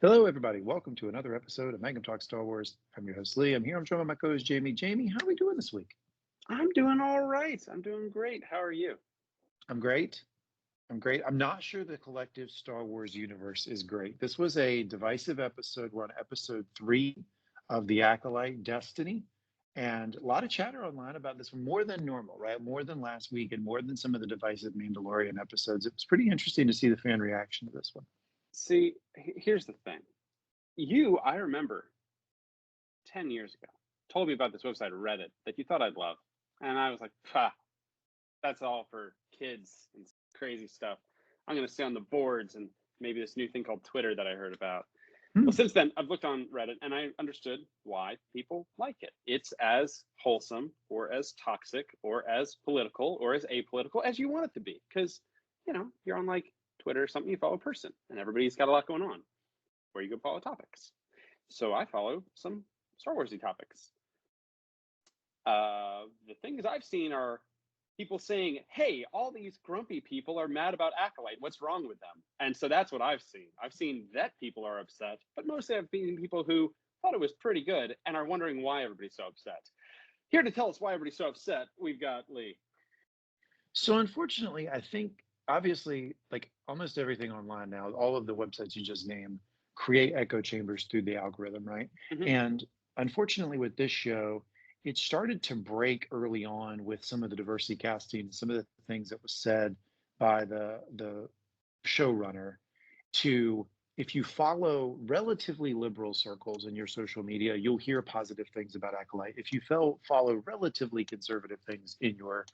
Hello, everybody. Welcome to another episode of Mangum Talks Star Wars. I'm your host, Lee. I'm here. I'm joined by my co-host, Jamie. Jamie, how are we doing this week? I'm doing all right. I'm doing great. How are you? I'm great. I'm not sure the collective Star Wars universe is great. This was a divisive episode. We're on episode 3 of the Acolyte Destiny. And a lot of chatter online about this one, more than normal, right? More than last week and more than some of the divisive Mandalorian episodes. It was pretty interesting to see the fan reaction to this one. See, here's the thing. I remember 10 years ago, told me about this website, Reddit, that you thought I'd love. And I was like, that's all for kids and crazy stuff. I'm going to stay on the boards and maybe this new thing called Twitter that I heard about. Well, since then, I've looked on Reddit and I understood why people like it. It's as wholesome or as toxic or as political or as apolitical as you want it to be. Because, you're on like Twitter or something, you follow a person and everybody's got a lot going on where you go follow topics. So I follow some Star Warsy topics. The things I've seen are people saying, hey, all these grumpy people are mad about Acolyte. What's wrong with them? And so that's what I've seen. I've seen that people are upset, but mostly I've seen people who thought it was pretty good and are wondering why everybody's so upset. Here to tell us why everybody's so upset, we've got Lee. So unfortunately, I think obviously like almost everything online now, all of the websites you just named create echo chambers through the algorithm, right? Mm-hmm. And unfortunately with this show, it started to break early on with some of the diversity casting, some of the things that was said by the showrunner to, if you follow relatively liberal circles in your social media, you'll hear positive things about Acolyte. If you follow relatively conservative things in your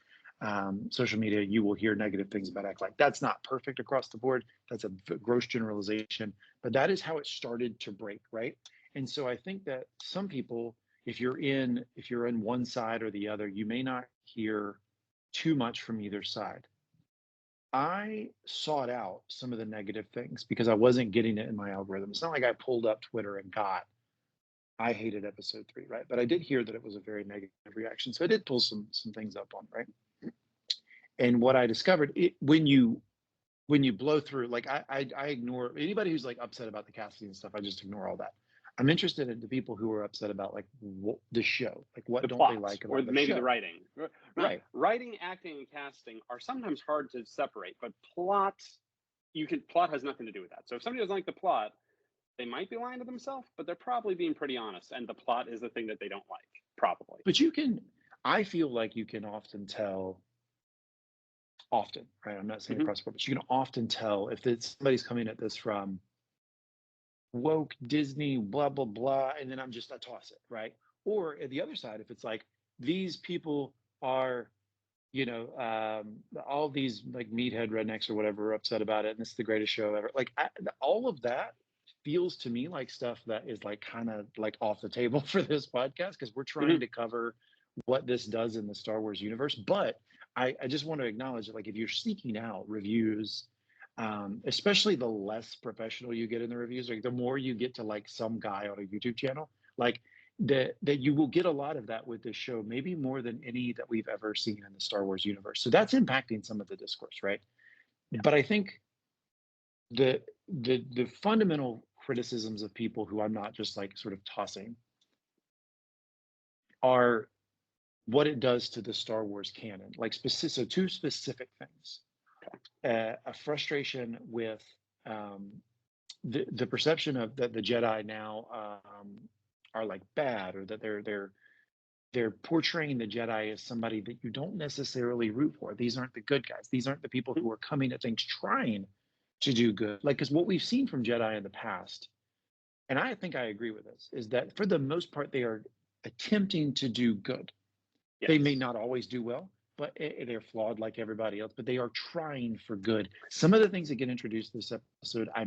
social media, you will hear negative things about Acolyte. That's not perfect across the board. That's a gross generalization, but that is how it started to break, right? And so I think that some people, if you're in one side or the other, you may not hear too much from either side. I sought out some of the negative things because I wasn't getting it in my algorithm. It's not like I pulled up Twitter and I hated episode 3, right? But I did hear that it was a very negative reaction. So I did pull some things up on, right? And what I discovered, when you blow through, like I ignore anybody who's like upset about the casting and stuff. I just ignore all that. I'm interested in the people who are upset about like the show, like what don't they like about the show? The writing. Right. Writing, acting, and casting are sometimes hard to separate, but plot has nothing to do with that. So if somebody doesn't like the plot, they might be lying to themselves, but they're probably being pretty honest. And the plot is the thing that they don't like, probably. But I feel like you can often tell. Right? I'm not saying across the board, but you can often tell if somebody's coming at this from woke Disney, blah, blah, blah, and then I toss it, right? Or at the other side, if it's like, these people are, all these like meathead rednecks or whatever are upset about it, and this is the greatest show ever. Like all of that feels to me like stuff that is like kind of like off the table for this podcast because we're trying to cover what this does in the Star Wars universe. But I just want to acknowledge that, like, if you're seeking out reviews, especially the less professional you get in the reviews, like the more you get to like some guy on a YouTube channel, like that you will get a lot of that with this show, maybe more than any that we've ever seen in the Star Wars universe. So that's impacting some of the discourse, right? Yeah. But I think the fundamental criticisms of people who I'm not just like sort of tossing are what it does to the Star Wars canon, like so 2 specific things. A frustration with the perception of that the Jedi now are like bad, or that they're portraying the Jedi as somebody that you don't necessarily root for. These aren't the good guys. These aren't the people who are coming at things trying to do good. Like, because what we've seen from Jedi in the past, and I think I agree with this, is that for the most part they are attempting to do good. Yes. They may not always do well, but they're flawed like everybody else, but they are trying for good. Some of the things that get introduced this episode, I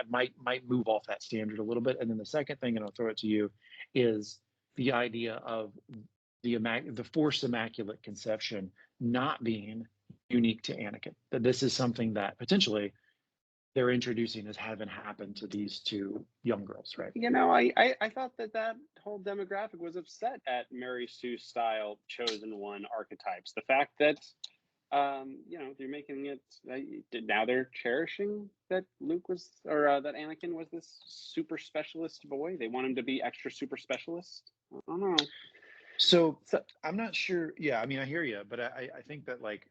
might move off that standard a little bit. And then the second thing, and I'll throw it to you, is the idea of the Force Immaculate Conception not being unique to Anakin. That this is something that potentially they're introducing as having happened to these 2 young girls, right? I thought that whole demographic was upset at Mary Sue style chosen one archetypes. The fact that they're making it. Now they're cherishing that Luke was, or that Anakin was this super specialist boy. They want him to be extra super specialist. I don't know. So I'm not sure. Yeah, I mean, I hear you, but I think that like,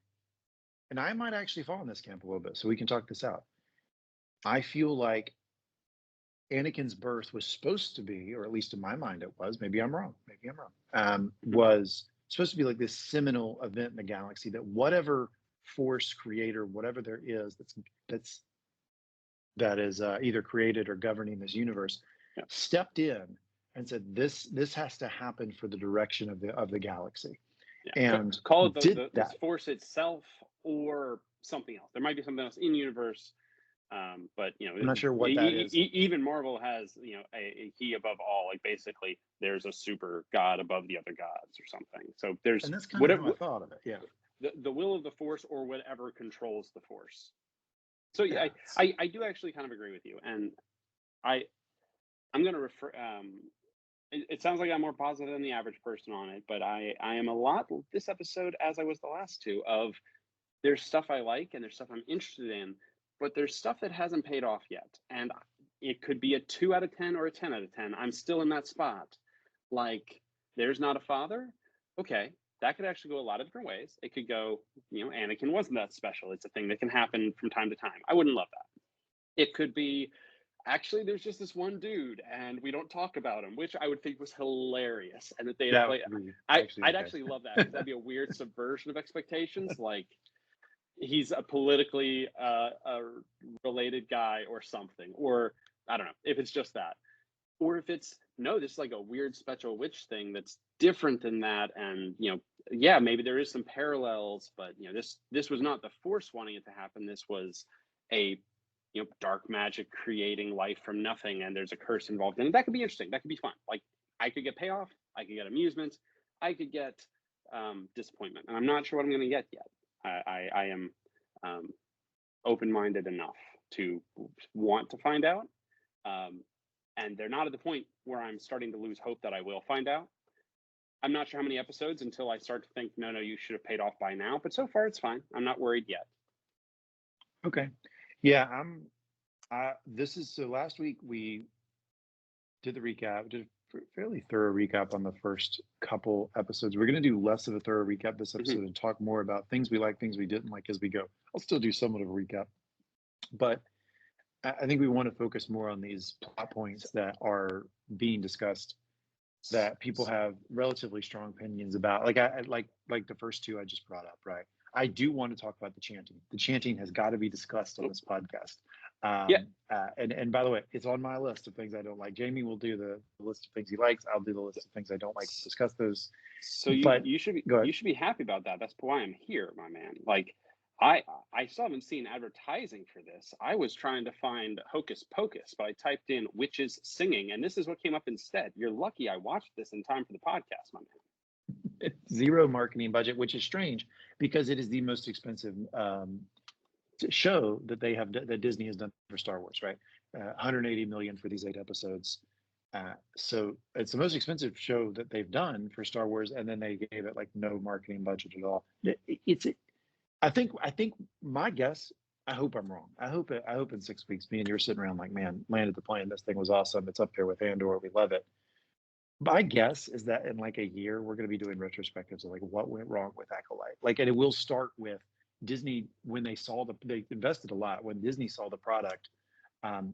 and I might actually fall in this camp a little bit, so we can talk this out. I feel like Anakin's birth was supposed to be, or at least in my mind it was, maybe I'm wrong, was supposed to be like this seminal event in the galaxy that whatever force creator, whatever there is that is either created or governing this universe, stepped in and said this has to happen for the direction of the galaxy. Yeah. And call it did the force itself or something else. There might be something else in universe. But I'm not sure what that is. Even Marvel has, a he above all. Like basically, there's a super god above the other gods or something. So there's, and that's kind of how I thought of it. Yeah, the will of the force or whatever controls the force. So yeah, I do actually kind of agree with you, and I'm going to refer. It sounds like I'm more positive than the average person on it, but I am a lot this episode, as I was the last two, of there's stuff I like and there's stuff I'm interested in, but there's stuff that hasn't paid off yet. And it could be a 2 out of 10 or a 10 out of 10. I'm still in that spot. Like, there's not a father. Okay, that could actually go a lot of different ways. It could go, Anakin wasn't that special. It's a thing that can happen from time to time. I wouldn't love that. It could be, actually, there's just this one dude and we don't talk about him, which I would think was hilarious. And that they'd play. I'd actually love that, because that'd be a weird subversion of expectations. Like, he's a politically a related guy or something, or I don't know if it's just that, or if it's no, this is like a weird special witch thing that's different than that. And maybe there is some parallels, but this was not the force wanting it to happen. This was a dark magic creating life from nothing, and there's a curse involved in it. That could be interesting. That could be fun. Like, I could get payoff, I could get amusement, I could get disappointment, and I'm not sure what I'm going to get yet. I am open-minded enough to want to find out, and they're not at the point where I'm starting to lose hope that I will find out. I'm not sure how many episodes until I start to think, no, you should have paid off by now. But so far, it's fine. I'm not worried yet. Okay. Yeah, so last week we did the recap, did a fairly thorough recap on the first couple episodes. We're going to do less of a thorough recap this episode and talk more about things we like, things we didn't like as we go. I'll still do somewhat of a recap, but I think we want to focus more on these plot points that are being discussed that people have relatively strong opinions about. Like like the first two I just brought up, right? I do want to talk about the chanting. The chanting has got to be discussed on this podcast. And by the way, it's on my list of things I don't like. Jamie will do the list of things he likes. I'll do the list of things I don't like. Discuss those. So you should be happy about that. That's why I'm here, my man. Like, I still haven't seen advertising for this. I was trying to find Hocus Pocus, but I typed in witches singing, and this is what came up instead. You're lucky I watched this in time for the podcast, my man. It's zero marketing budget, which is strange because it is the most expensive show that Disney has done for Star Wars, right? 180 million for these 8 episodes. So it's the most expensive show that they've done for Star Wars, and then they gave it like no marketing budget at all. I think my guess. I hope I'm wrong. I hope in 6 weeks, me and you're sitting around like, man, landed the plane. This thing was awesome. It's up there with Andor. We love it. My guess is that in like a year, we're going to be doing retrospectives of like what went wrong with Acolyte. Like, and it will start with Disney when they they invested a lot. When Disney saw the product,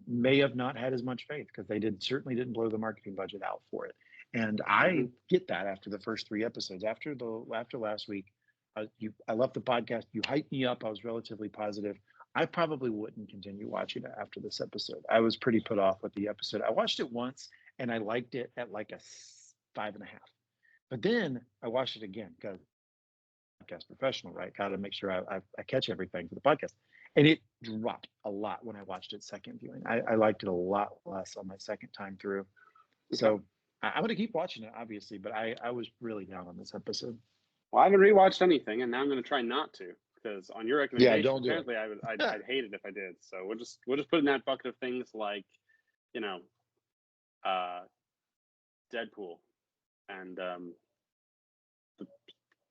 may have not had as much faith because they certainly didn't blow the marketing budget out for it. And I get that after the first 3 episodes. After last week, I left the podcast. You hyped me up. I was relatively positive. I probably wouldn't continue watching it after this episode. I was pretty put off with the episode. I watched it once and I liked it at like a 5.5. But then I watched it again because podcast professional, right? Got to make sure I catch everything for the podcast. And it dropped a lot when I watched it second viewing. I liked it a lot less on my second time through. So I'm going to keep watching it, obviously, but I was really down on this episode. Well, I haven't rewatched anything, and now I'm going to try not to, because on your recommendation, apparently I'd hate it if I did. So we'll just put in that bucket of things like, Deadpool and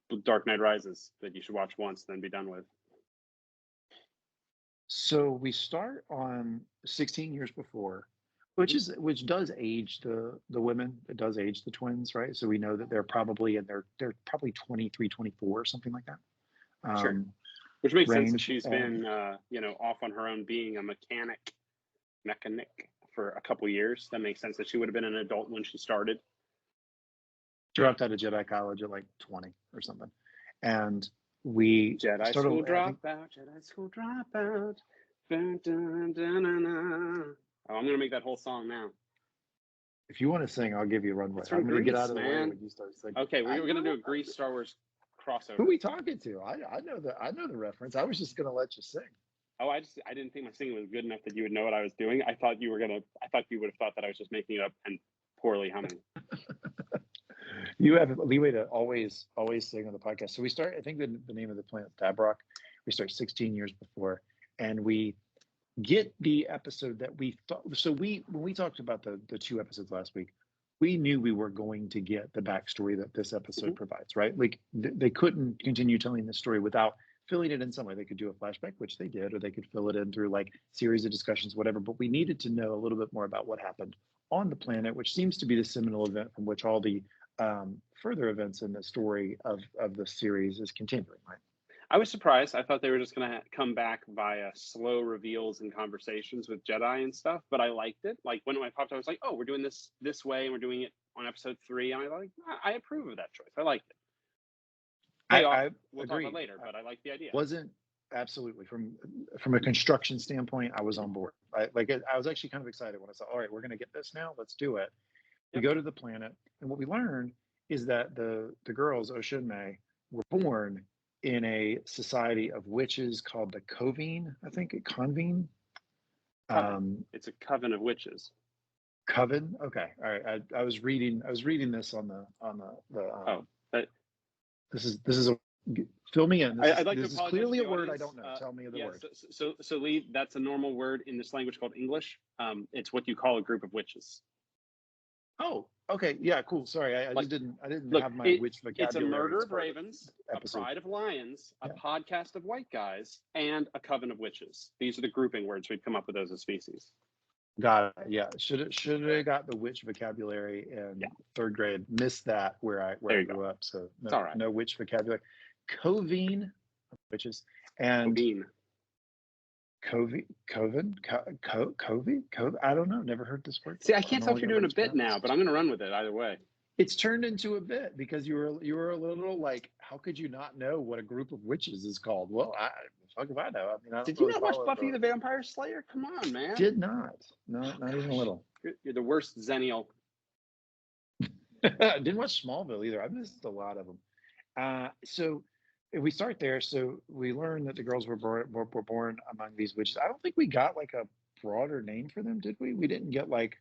the Dark Knight Rises that you should watch once, then be done with. So we start on 16 years before, which does age the women. It does age the twins, right? So we know that they're probably they're probably 23, 24 or something like that. Sure. Which makes sense that Range she's been, off on her own being a mechanic for a couple years. That makes sense that she would have been an adult when she started. dropped out of Jedi college at like 20 or something, and we Jedi started. school dropout. Jedi school dropout. Dun, dun, dun, dun, dun. Oh, I'm gonna make that whole song now. If you want to sing, I'll give you a runway. It's from I'm going to get Grease, out of the way man. when you start singing. Okay, we're gonna do a Grease Star Wars crossover. Who are we talking to? I know the reference. I was just going to let you sing. Oh, I didn't think my singing was good enough that you would know what I was doing. I thought you would have thought that I was just making it up and poorly humming. You have leeway to always sing on the podcast. So we start. I think the name of the planet Tabrock. We start 16 years before, and we get the episode that we thought. So when we talked about the 2 episodes last week, we knew we were going to get the backstory that this episode provides, right? Like they couldn't continue telling the story without filling it in some way. They could do a flashback, which they did, or they could fill it in through like series of discussions, whatever. But we needed to know a little bit more about what happened on the planet, which seems to be the seminal event from which all the further events in the story of the series is continuing, right? I was surprised. I thought they were just going to come back via slow reveals and conversations with Jedi and stuff, but I liked it. Like when it popped up, I was like, oh, we're doing this way, and we're doing it on episode 3. And I approve of that choice. I liked it. We'll talk about later, but I like the idea. Wasn't absolutely from a construction standpoint, I was on board. I was actually kind of excited when I saw, all right, we're going to get this now. Let's do it. We go to the planet, and what we learn is that the girls, Osha and May, were born in a society of witches called the Covine, I think, Convene. It's a coven of witches. Coven. Okay. All right. I was reading this on the. This is a fill me in. This is clearly a word I don't know. Tell me the word. So Lee, that's a normal word in this language called English. It's what you call a group of witches. Oh, okay. Yeah, cool. Sorry, I didn't have my witch vocabulary. It's a murder of ravens, a pride of lions, a podcast of white guys, and a coven of witches. These are the grouping words we've come up with as a species. Got it. Yeah. Should have got the witch vocabulary in 3rd grade. Missed that where I grew up. So no witch vocabulary. Covine, witches, and Coven. I don't know. Never heard this word. See, I can't tell if you're doing a bit now, but I'm going to run with it either way. It's turned into a bit because you were a little like, how could you not know what a group of witches is called? Well, fuck if I know. I mean, did you not watch Buffy the Vampire Slayer? Come on, man. Did not. No, not even a little. You're the worst Zennial. Didn't watch Smallville either. I missed a lot of them. So we start there. So we learn that the girls were born among these witches. I don't think we got like a broader name for them, did we? We didn't get like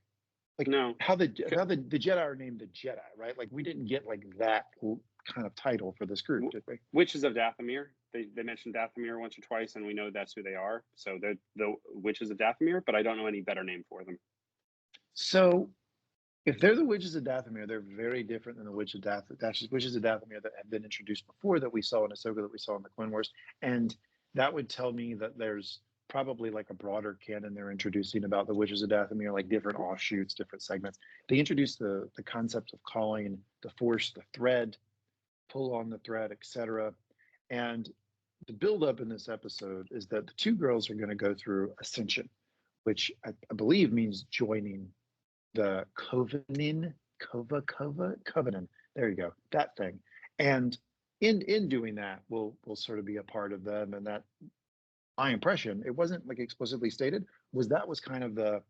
no how the Jedi are named the Jedi, right? Like we didn't get like that kind of title for this group, did we? Witches of Dathomir. They mentioned Dathomir once or twice, and we know that's who they are. So they're the Witches of Dathomir, but I don't know any better name for them. So if they're the Witches of Dathomir, they're very different than the Witches of Dathomir that have been introduced before, that we saw in Ahsoka, that we saw in the Clone Wars. And that would tell me that there's probably like a broader canon they're introducing about the Witches of Dathomir, like different offshoots, different segments. They introduced the concept of calling the Force the thread, pull on the thread, etc. And the buildup in this episode is that the 2 girls are going to go through ascension, which I believe means joining the Covenant. There you go, that thing. And in doing that, we'll sort of be a part of them. And that, my impression, it wasn't like explicitly stated, was kind of the,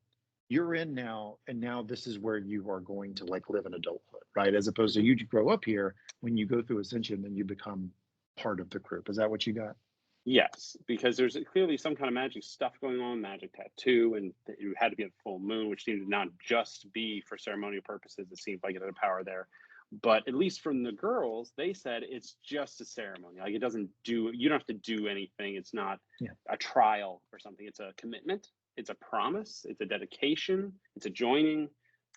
you're in now, and now this is where you are going to like live in adulthood, right? As opposed to you grow up here, when you go through ascension, then you become part of the group. Is that what you got? Yes, because there's clearly some kind of magic stuff going on, magic tattoo, and it had to be a full moon, which seemed to not just be for ceremonial purposes. It seemed like it had a power there. But at least from the girls, they said it's just a ceremony. Like you don't have to do anything. It's not a trial or something. It's a commitment. It's a promise. It's a dedication. It's a joining.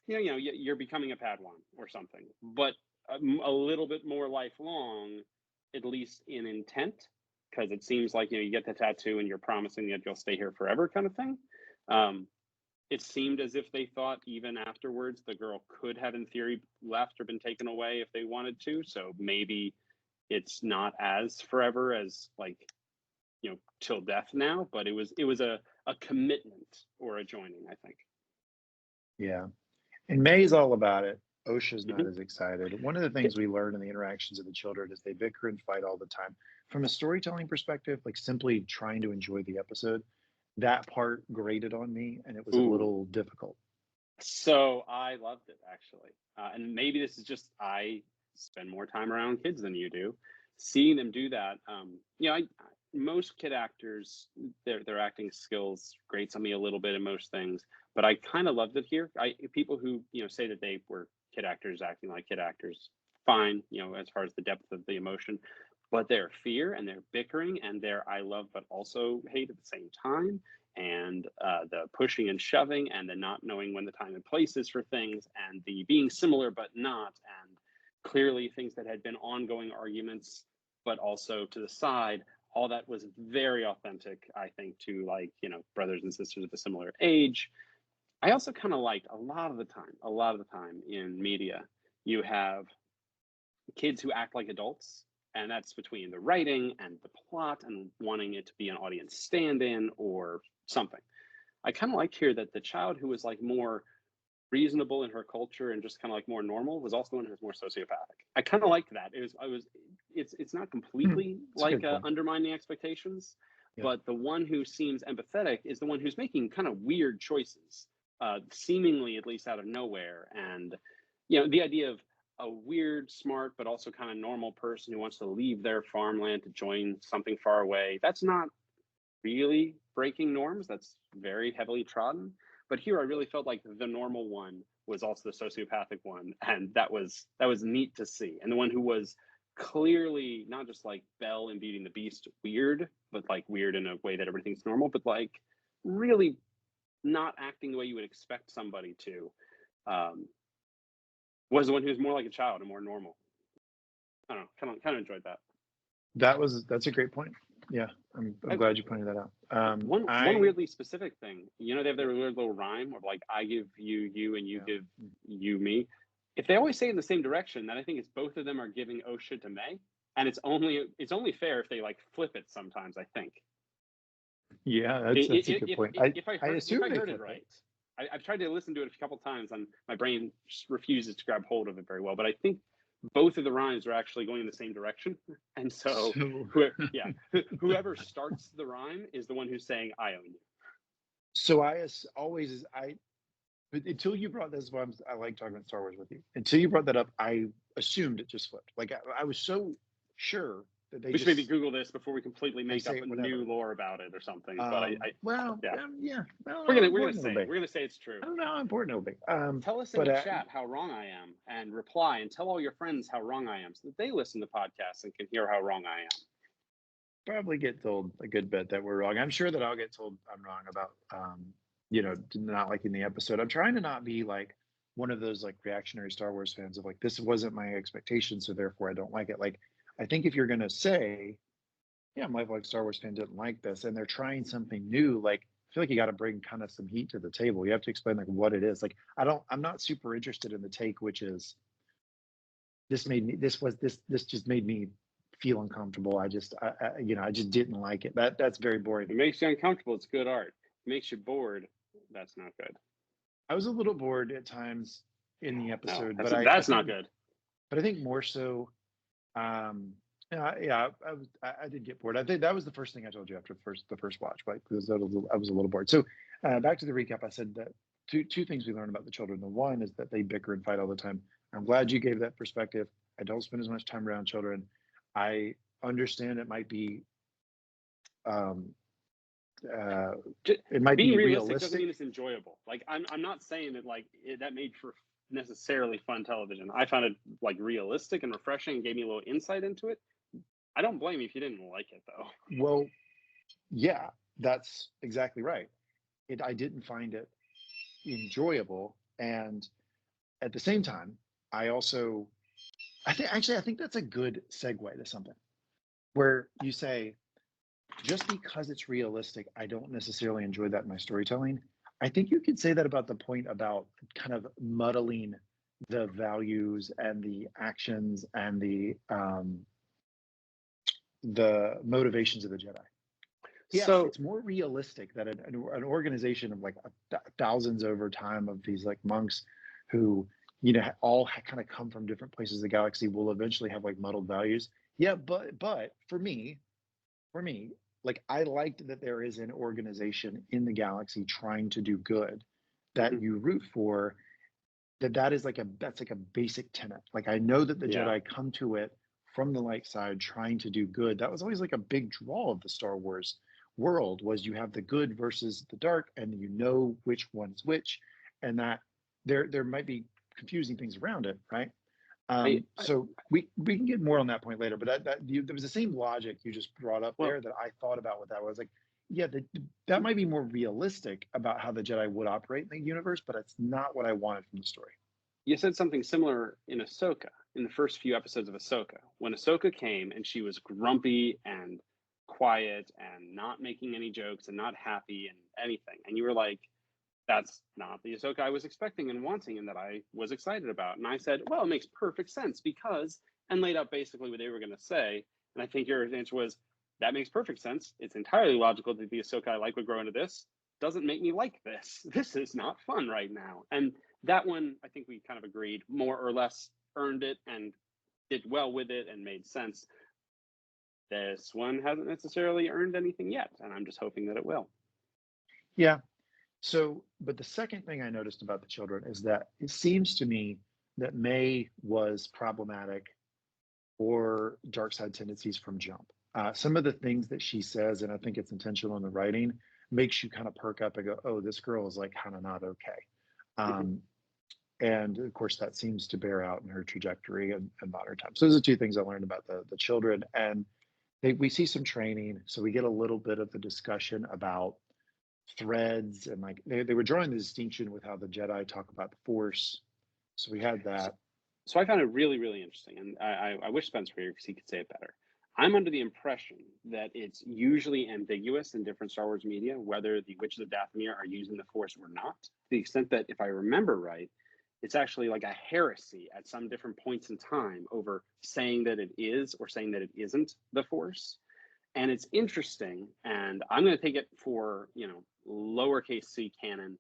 You're becoming a Padawan or something, but a little bit more lifelong at least in intent, because it seems like, you get the tattoo and you're promising that you'll stay here forever kind of thing. It seemed as if they thought even afterwards the girl could have in theory left or been taken away if they wanted to. So maybe it's not as forever as like, till death now, but it was a commitment or a joining, I think. Yeah. And May's all about it. Osha's not Mhm. as excited. One of the things we learn in the interactions of the children is they bicker and fight all the time. From a storytelling perspective, like simply trying to enjoy the episode, that part grated on me and it was a Ooh. little difficult. So I loved it actually, and maybe this is just I spend more time around kids than you do. Seeing them do that, most kid actors, their acting skills grates on me a little bit in most things, but I kind of loved it here. People who say that they were kid actors acting like kid actors, fine, as far as the depth of the emotion, but their fear and their bickering and their I love but also hate at the same time, and the pushing and shoving and the not knowing when the time and place is for things, and the being similar but not, and clearly things that had been ongoing arguments but also to the side, all that was very authentic, I think, to like brothers and sisters of a similar age. I also kind of liked a lot of the time in media you have kids who act like adults, and that's between the writing and the plot and wanting it to be an audience stand-in or something. I kind of liked here that the child who was like more reasonable in her culture and just kind of like more normal was also the one who was more sociopathic. I kind of liked that. It's not completely It's a like good point. undermining expectations, Yeah. but the one who seems empathetic is the one who's making kind of weird choices, seemingly at least out of nowhere. And the idea of a weird, smart, but also kind of normal person who wants to leave their farmland to join something far away. That's not really breaking norms. That's very heavily trodden. But here I really felt like the normal one was also the sociopathic one. And that was neat to see. And the one who was clearly not just like Belle in Beauty and the Beast weird, but like weird in a way that everything's normal, but like really not acting the way you would expect somebody to, was the one who was more like a child and more normal. I don't know, kind of enjoyed that. That's a great point. Yeah, I'm I, glad you pointed that out. one weirdly specific thing, they have their weird little rhyme of like I give you you and you Yeah. give you me. If they always say in the same direction, then I think it's both of them are giving Osha to May, and it's only fair if they like flip it sometimes. I think. Yeah, that's a good point. If I I heard assume they it flip right, it. I've tried to listen to it a couple times, and my brain just refuses to grab hold of it very well. But I think both of the rhymes are actually going in the same direction, and so So whoever starts the rhyme is the one who's saying "I own you." so but until you brought this, why I like talking about Star Wars with you. Until you brought that up, I assumed it just flipped. Like I was so sure that they We should maybe just Google this before we completely they make up say a whatever. new lore about it or something. But Well, yeah, yeah, I don't know we're how gonna important say it'll it. be. We're gonna say it's true. I don't know how important it'll be. Tell us in But the chat how wrong I am, and reply, and tell all your friends how wrong I am, so that they listen to podcasts and can hear how wrong I am. probably get told a good bit that we're wrong. I'm sure that I'll get told I'm wrong about not liking the episode. I'm trying to not be like one of those like reactionary Star Wars fans of like this wasn't my expectation, so therefore I don't like it. Like I think if you're gonna say, yeah, my like Star Wars fan didn't like this, and they're trying something new, like I feel like you got to bring kind of some heat to the table. You have to explain like what it is. Like I'm not super interested in the take, which is this just made me feel uncomfortable. I just didn't like it. That's very boring. If it makes you uncomfortable, it's good art. If it makes you bored, that's not good. I was a little bored at times in the No, episode, but that's not good. I think more so. Yeah, I did get bored. I think that was the first thing I told you after the first watch, right? Because I was a little bored. So back to the recap, I said that two things we learned about the children. The one is that they bicker and fight all the time. I'm glad you gave that perspective. I don't spend as much time around children. I understand it might be being be realistic doesn't mean realistic. it's enjoyable. Like I'm not saying that like that made for necessarily fun television. I found it like realistic and refreshing and gave me a little insight into it. I don't blame you if you didn't like it though. Well, yeah, that's exactly right. I didn't find it enjoyable, and at the same time, I think that's a good segue to something. where you say, just because it's realistic, I don't necessarily enjoy that in my storytelling. I think you could say that about the point about kind of muddling the values and the actions and the motivations of the Jedi. Yes, So it's more realistic that an organization of like thousands over time of these like monks who, all kind of come from different places of the galaxy will eventually have like muddled values. Yeah, but for me, like I liked that there is an organization in the galaxy trying to do good that mhm, you root for, that is like that's like a basic tenet. Like I know that the yeah, Jedi come to it from the light side trying to do good. That was always like a big draw of the Star Wars world, was you have the good versus the dark and you know which one's which, and that there might be confusing things around it, right? I, I So we can get more on that point later, but there was the same logic you just brought up well, there that I thought about with that. I was like, yeah, that might be more realistic about how the Jedi would operate in the universe, but it's not what I wanted from the story. you said something similar in Ahsoka, in the first few episodes of Ahsoka. When Ahsoka came and she was grumpy and quiet and not making any jokes and not happy and anything, and you were like, that's not the Ahsoka I was expecting and wanting and that I was excited about. And I said, well, it makes perfect sense because, and laid out basically what they were going to say. And I think your answer was, that makes perfect sense. It's entirely logical that the Ahsoka I like would grow into this. Doesn't make me like this. This is not fun right now. And that one, I think we kind of agreed, more or less earned it and did well with it and made sense. This one hasn't necessarily earned anything yet, and I'm just hoping that it will. Yeah. So, but the second thing I noticed about the children is that it seems to me that May was problematic or dark side tendencies from jump. Some of the things that she says, and I think it's intentional in the writing, makes you kind of perk up and go, "Oh, this girl is like kind of not okay." Mhm. Um, and of course, that seems to bear out in her trajectory in modern times. So those are two things I learned about the children, and we see some training, so we get a little bit of the discussion about threads, and like they were drawing the distinction with how the Jedi talk about the Force. So we had So, that. so I found it really, really interesting, and I wish Spencer were here because he could say it better. I'm under the impression that it's usually ambiguous in different Star Wars media whether the Witches of Dathomir are using the Force or not. To the extent that, if I remember right, it's actually like a heresy at some different points in time over saying that it is or saying that it isn't the Force. And it's interesting, and I'm going to take it for lowercase c canon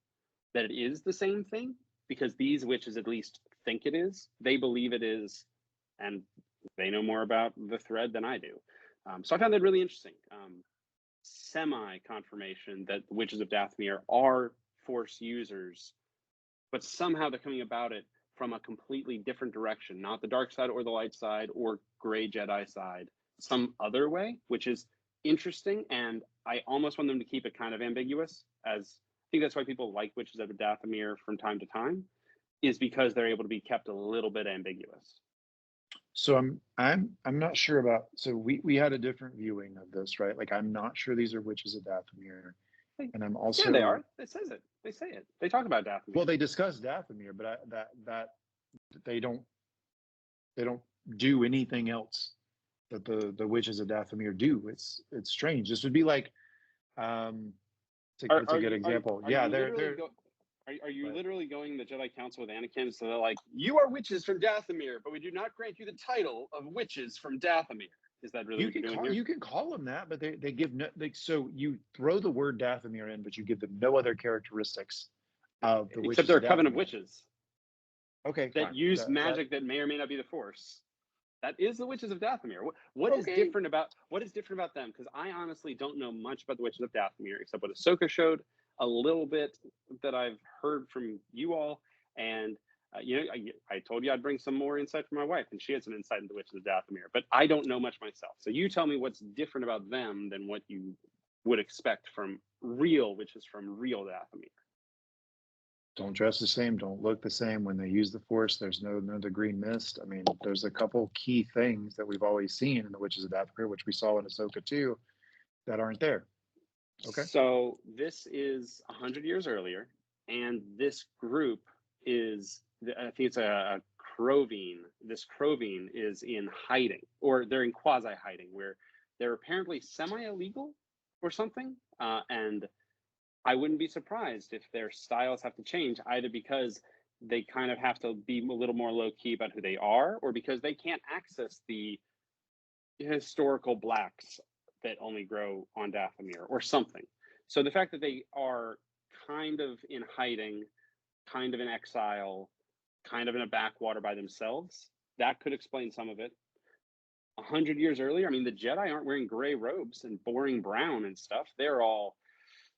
that it is the same thing because these witches at least think it is. They believe it is, and they know more about the thread than I do. So I found that really interesting. Semi confirmation that the witches of Dathomir are Force users, but somehow they're coming about it from a completely different direction, not the dark side or the light side or gray Jedi side, some other way, which is interesting. And I almost want them to keep it kind of ambiguous, as I think that's why people like Witches of Dathomir from time to time, is because they're able to be kept a little bit ambiguous. So I'm not sure about. So we had a different viewing of this, right? Like I'm not sure these are Witches of Dathomir, They, and I'm yeah, they also, are. It says it. They say it. They talk about well, Dathomir. they discuss Dathomir, but that they don't do anything else that the Witches of Dathomir do. It's strange. This would be like, Are what's a are good you are example? are Yeah, you literally they're go? Are you but literally going the Jedi Council with Anakin? So they're like, you are witches from Dathomir, but we do not grant you the title of witches from Dathomir. Is that really what you're doing here? you can call them that, but they give no, so you throw the word Dathomir in, but you give them no other characteristics of the Except Witches they're of a coven of Dathomir. witches Okay, that fine. use That magic that may or may not be the Force. That is the witches of Dathomir. What is okay. different about them? Because I honestly don't know much about the witches of Dathomir except what Ahsoka showed, a little bit that I've heard from you all, and I told you I'd bring some more insight from my wife, and she had some insight into the witches of Dathomir. But I don't know much myself, so you tell me what's different about them than what you would expect from real witches from real Dathomir. Don't dress the same, don't look the same. When they use the Force, there's no the green mist. I mean, there's a couple key things that we've always seen in the Witches of Dathomir, which we saw in Ahsoka too, that aren't there. Okay. So this is 100 years earlier, and this group is, I think it's a Crovine. This Crovine is in hiding, or they're in quasi hiding, where They're apparently semi-illegal or something, and I wouldn't be surprised if their styles have to change, either because they kind of have to be a little more low-key about who they are, or because they can't access the historical blacks that only grow on Dathomir or something. So the fact that they are kind of in hiding, kind of in exile, kind of in a backwater by themselves, that could explain some of it. 100 years earlier, I mean, the Jedi aren't wearing gray robes and boring brown and stuff. They're all,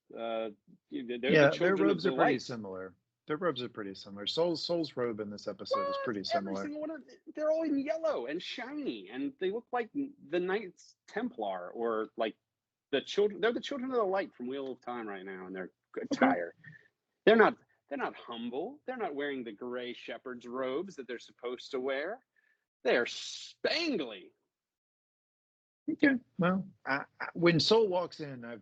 they're the their children of robes the are pretty light. similar. Their robes are pretty similar. Soul's robe in this episode is pretty Every similar. single one of they're all in yellow and shiny, and they look like the Knights Templar, or like the children. They're the children of the light from Wheel of Time right now in their attire. They're not humble. They're not wearing the gray shepherd's robes that they're supposed to wear. They're spangly. Okay. Well, when Soul walks in, I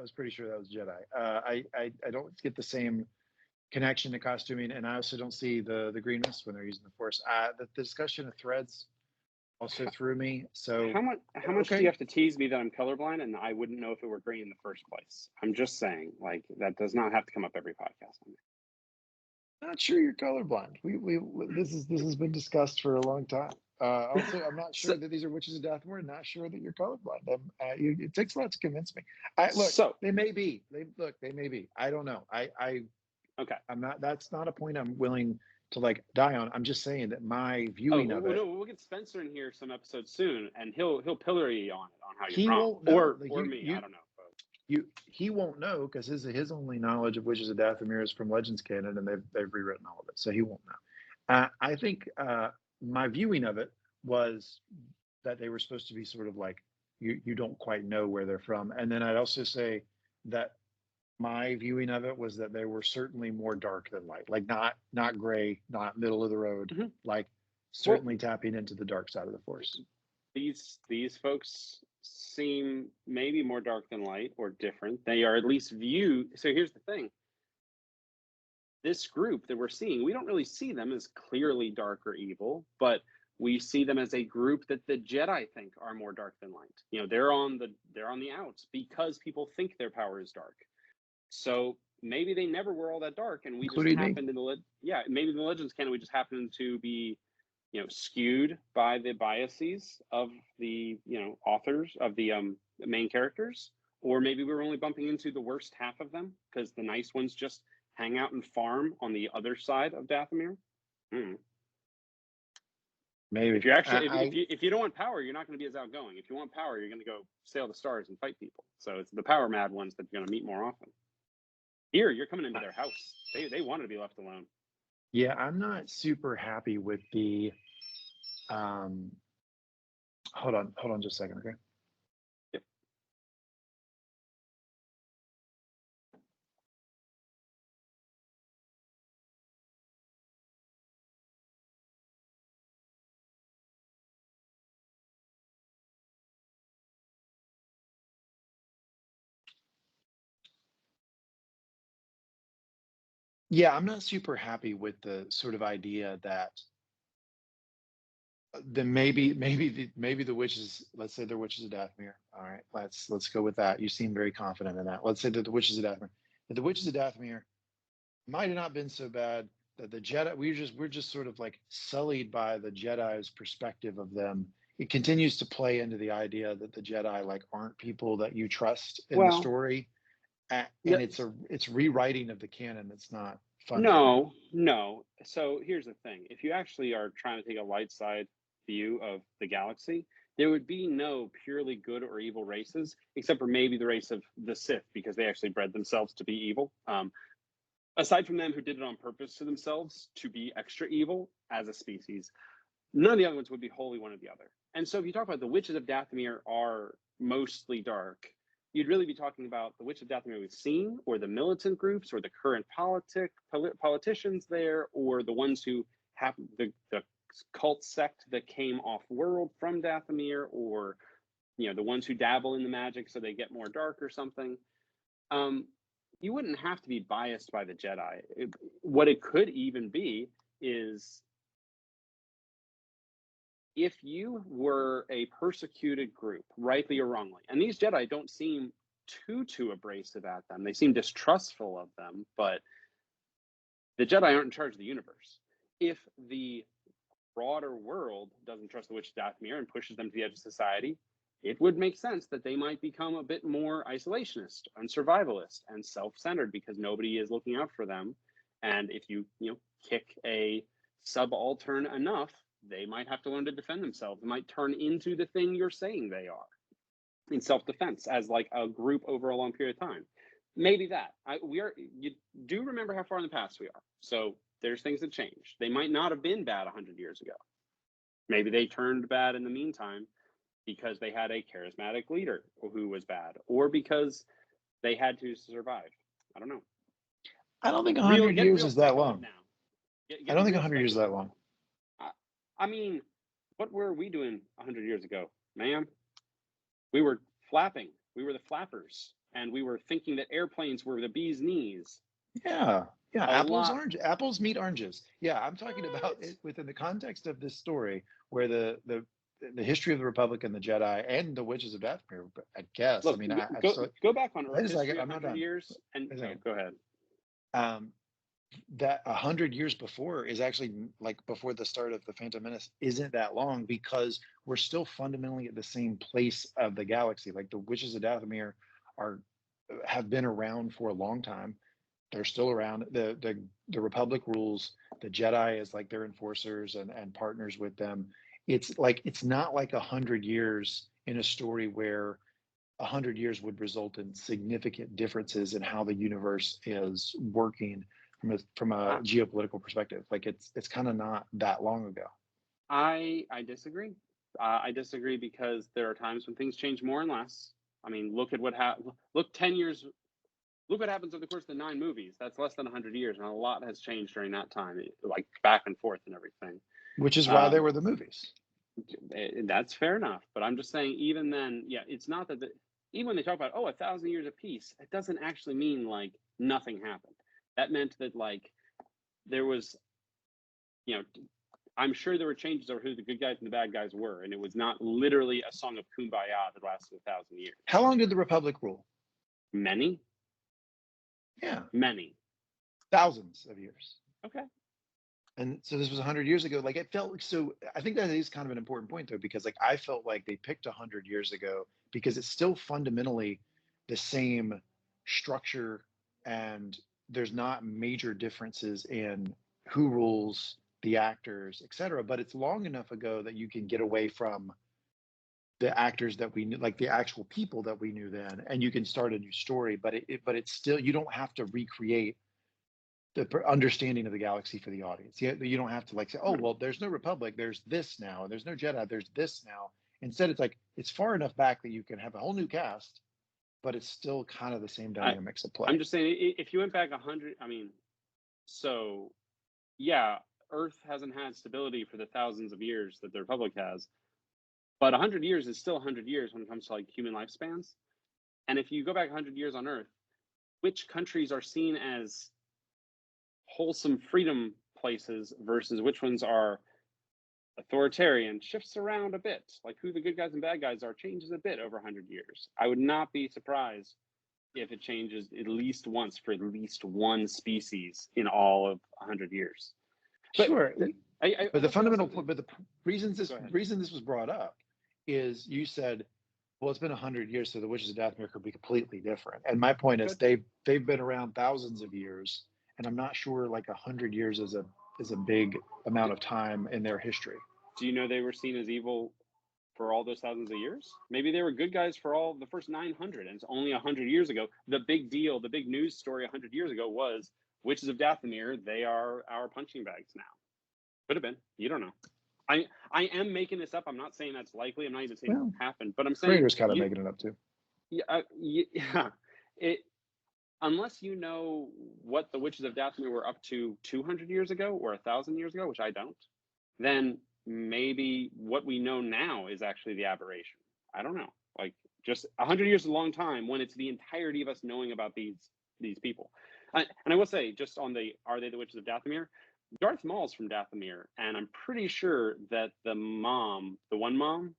was pretty sure that was Jedi. I don't get the same connection to costuming, and I also don't see the greenness when they're using the Force. The discussion of threads also threw me. So how much do you have to tease me that I'm colorblind and I wouldn't know if it were green in the first place? I'm just saying, like, that does not have to come up every podcast. Not sure you're colorblind. We this has been discussed for a long time. Also, I'm not sure that these are witches of Dathomir. Not sure that you're colorblind. It takes a lot to convince me. They may be. They may be. I don't know. Okay. I'm not. That's not a point I'm willing to like die on. I'm just saying that my viewing of it. No, we'll get Spencer in here some episodes soon, and he'll pillory on it on how you're he wrong, won't know. or me. I don't know. He won't know because his only knowledge of Witches of Dathomir is from Legends canon, and they've rewritten all of it, so he won't know. I think my viewing of it was that they were supposed to be sort of like you don't quite know where they're from, and then I'd also say that my viewing of it was that they were certainly more dark than light, like not gray, not middle of the road, like certainly tapping into the dark side of the Force. These folks seem maybe more dark than light or different. They are at least viewed. So here's the thing. This group that we're seeing, we don't really see them as clearly dark or evil, but we see them as a group that the Jedi think are more dark than light. You know, they're on the outs because people think their power is dark. So maybe they never were all that dark, and we just happened maybe in the Legends canon we just happened to be, you know, skewed by the biases of the, you know, authors of the main characters, or maybe we were only bumping into the worst half of them because the nice ones just hang out and farm on the other side of Dathomir. Maybe if you're actually if you don't want power, you're not going to be as outgoing. If you want power, you're going to go sail the stars and fight people. So it's the power mad ones that you're going to meet more often. Here, you're coming into their house. They wanted to be left alone. Yeah, I'm not super happy with the. Hold on just a second, okay? Yep. Yeah, I'm not super happy with the sort of idea that then maybe the witches, let's say they're witches of Dathomir. All right, let's go with that. You seem very confident in that. Let's say that the witches of Dathomir. That the witches of Dathomir might have not been so bad, that the Jedi we're just sort of like sullied by the Jedi's perspective of them. It continues to play into the idea that the Jedi like aren't people that you trust in the story. And it's rewriting of the canon that's not fun. No. So here's the thing. If you actually are trying to take a light side view of the galaxy, there would be no purely good or evil races, except for maybe the race of the Sith, because they actually bred themselves to be evil. Aside from them who did it on purpose to themselves to be extra evil as a species, none of the other ones would be wholly one or the other. And so if you talk about the witches of Dathomir are mostly dark, you'd really be talking about the witch of Dathomir we've seen, or the militant groups, or the current politicians there, or the ones who have the cult sect that came off world from Dathomir, or, you know, the ones who dabble in the magic so they get more dark or something. You wouldn't have to be biased by the Jedi. What it could even be is if you were a persecuted group, rightly or wrongly, and these Jedi don't seem too abrasive at them, they seem distrustful of them, but the Jedi aren't in charge of the universe. If the broader world doesn't trust the Witch of Dathomir and pushes them to the edge of society, it would make sense that they might become a bit more isolationist and survivalist and self-centered because nobody is looking out for them. And if you kick a subaltern enough, they might have to learn to defend themselves. They might turn into the thing you're saying they are in self-defense as like a group over a long period of time. Maybe that. You do remember how far in the past we are. So there's things that change. They might not have been bad 100 years ago. Maybe they turned bad in the meantime because they had a charismatic leader who was bad, or because they had to survive. I don't know. I don't think 100 years is that long. Now. I don't think 100 years is that long. I mean, what were we doing 100 years ago, ma'am? We were flapping. We were the flappers. And we were thinking that airplanes were the bee's knees. Yeah. Apples meet oranges. Yeah, I'm talking about it within the context of this story where the history of the Republic and the Jedi and the Witches of Dathomir, I guess. Look, I mean, go back on Earth history 100 years and go ahead. That 100 years before is actually like before the start of the Phantom Menace isn't that long because we're still fundamentally at the same place of the galaxy. Like the Witches of Dathomir have been around for a long time. They're still around. The Republic rules. The Jedi is like their enforcers and partners with them. It's not like 100 years in a story where 100 years would result in significant differences in how the universe is working from a geopolitical perspective. Like it's kind of not that long ago. I disagree. I disagree because there are times when things change more and less. I mean, look at what happened. Look 10 years. Look what happens over the course of the 9 movies. That's less than 100 years, and a lot has changed during that time, like back and forth and everything. Which is why there were the movies. That's fair enough, but I'm just saying, even then, yeah, it's not that even when they talk about 1,000 years of peace, it doesn't actually mean like nothing happened. That meant that like there was, I'm sure there were changes over who the good guys and the bad guys were, and it was not literally a song of kumbaya that lasted 1,000 years. How long did the Republic rule? Many. Yeah. Many. Thousands of years. Okay. And so this was 100 years ago. Like it felt so. I think that is kind of an important point though, because like I felt like they picked 100 years ago because it's still fundamentally the same structure, and there's not major differences in who rules, the actors, etc. But it's long enough ago that you can get away from the actors that we knew, like the actual people that we knew then, and you can start a new story. But it's still, you don't have to recreate the understanding of the galaxy for the audience. You don't have to like say, oh, well, there's no Republic, there's this now, and there's no Jedi, there's this now. Instead, it's like it's far enough back that you can have a whole new cast, but it's still kind of the same dynamics at play. I'm just saying, if you went back 100, I mean, so yeah, Earth hasn't had stability for the thousands of years that the Republic has, but 100 years is still 100 years when it comes to like human lifespans. And if you go back 100 years on Earth, which countries are seen as wholesome freedom places versus which ones are authoritarian shifts around a bit. Like who the good guys and bad guys are changes a bit over 100 years. I would not be surprised if it changes at least once for at least one species in all of 100 years. But, sure. But the reason this was brought up is you said, well, it's been 100 years, so the Witches of Dathomir could be completely different. And my point is they've been around thousands of years, and I'm not sure like 100 years is a big amount of time in their history. Do you know they were seen as evil for all those thousands of years? Maybe they were good guys for all the first 900, and it's only 100 years ago. The big deal, the big news story 100 years ago was Witches of Dathomir, they are our punching bags now. Could have been. You don't know. I am making this up. I'm not saying that's likely. I'm not even saying it happened, but I'm saying creators kind of making it up too. Yeah. Unless you know what the Witches of Dathomir were up to 200 years ago or 1,000 years ago, which I don't, then maybe what we know now is actually the aberration. I don't know. Like just 100 years is a long time when it's the entirety of us knowing about these people. And I will say, just on are they the Witches of Dathomir? Darth Maul's from Dathomir, and I'm pretty sure that the one mom,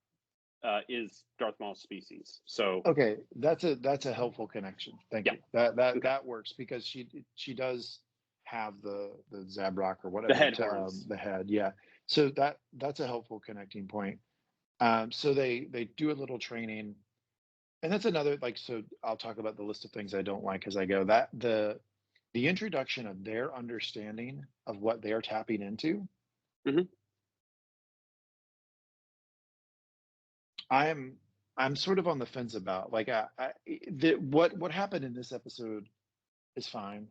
is Darth Maul's species. So Okay, that's a helpful connection. Thank yeah, you. That okay. that works because she does have the Zabrak or The whatever head horns. the head. Yeah. So that's a helpful connecting point. So they do a little training, and that's another like. So I'll talk about the list of things I don't like as I go. That the introduction of their understanding of what they're tapping into. Hmm. I'm I'm sort of on the fence about like what happened in this episode is fine.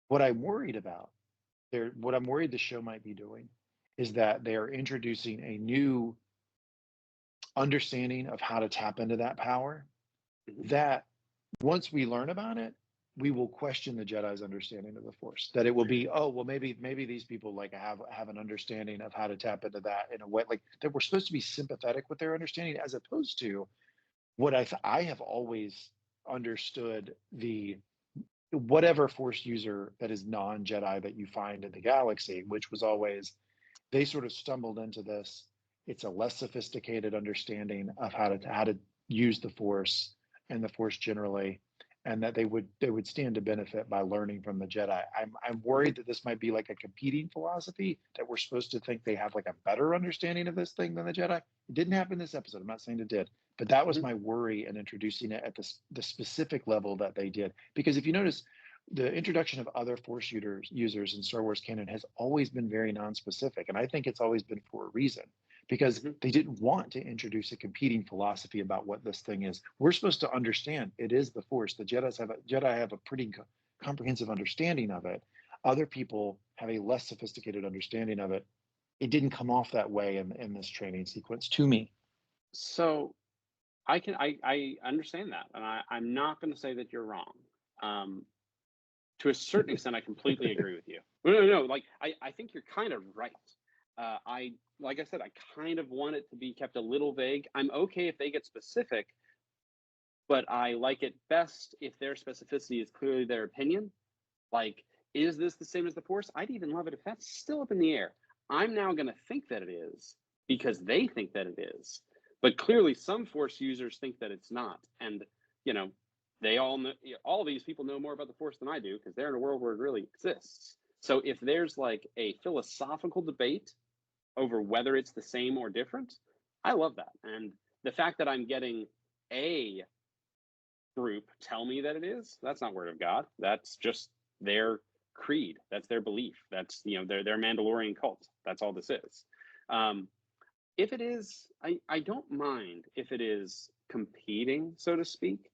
What I'm worried about what I'm worried the show might be doing is that they're introducing a new understanding of how to tap into that power Hmm. that once we learn about it, we will question the Jedi's understanding of the Force. That it will be, oh well, maybe these people like have an understanding of how to tap into that in a way like that we're supposed to be sympathetic with their understanding, as opposed to what I have always understood the whatever Force user that is non Jedi that you find in the galaxy, which was always they sort of stumbled into this. It's a less sophisticated understanding of how to use the Force and the Force generally, and that they would stand to benefit by learning from the Jedi. I'm Hmm. worried that this might be like a competing philosophy that we're supposed to think they have like a better understanding of this thing than the Jedi. It didn't happen this episode. I'm not saying it did, but that was Hmm. my worry in introducing it at the specific level that they did. Because if you notice, the introduction of other Force users in Star Wars canon has always been very non-specific, and I think it's always been for a reason because Hmm. they didn't want to introduce a competing philosophy about what this thing is. We're supposed to understand it is the Force. The Jedi have a pretty comprehensive understanding of it. Other people have a less sophisticated understanding of it. It didn't come off that way in this training sequence to me. So I understand that, and I'm not going to say that you're wrong. Um, to a certain extent, I completely agree with you. No. Like I think you're kind of right. I like I said, I kind of want it to be kept a little vague. I'm okay if they get specific, but I like it best if their specificity is clearly their opinion. Like, is this the same as the Force? I'd even love it if that's still up in the air. I'm now going to think that it is because they think that it is. But clearly, some Force users think that it's not. And, you know, they all know, all these people know more about the Force than I do because they're in a world where it really exists. So if there's like a philosophical debate over whether it's the same or different, I love that. And the fact that I'm getting a group tell me that it is, that's not word of God. That's just their creed. That's their belief. That's, their Mandalorian cult. That's all this is. Um, if it is, I don't mind if it is competing, so to speak,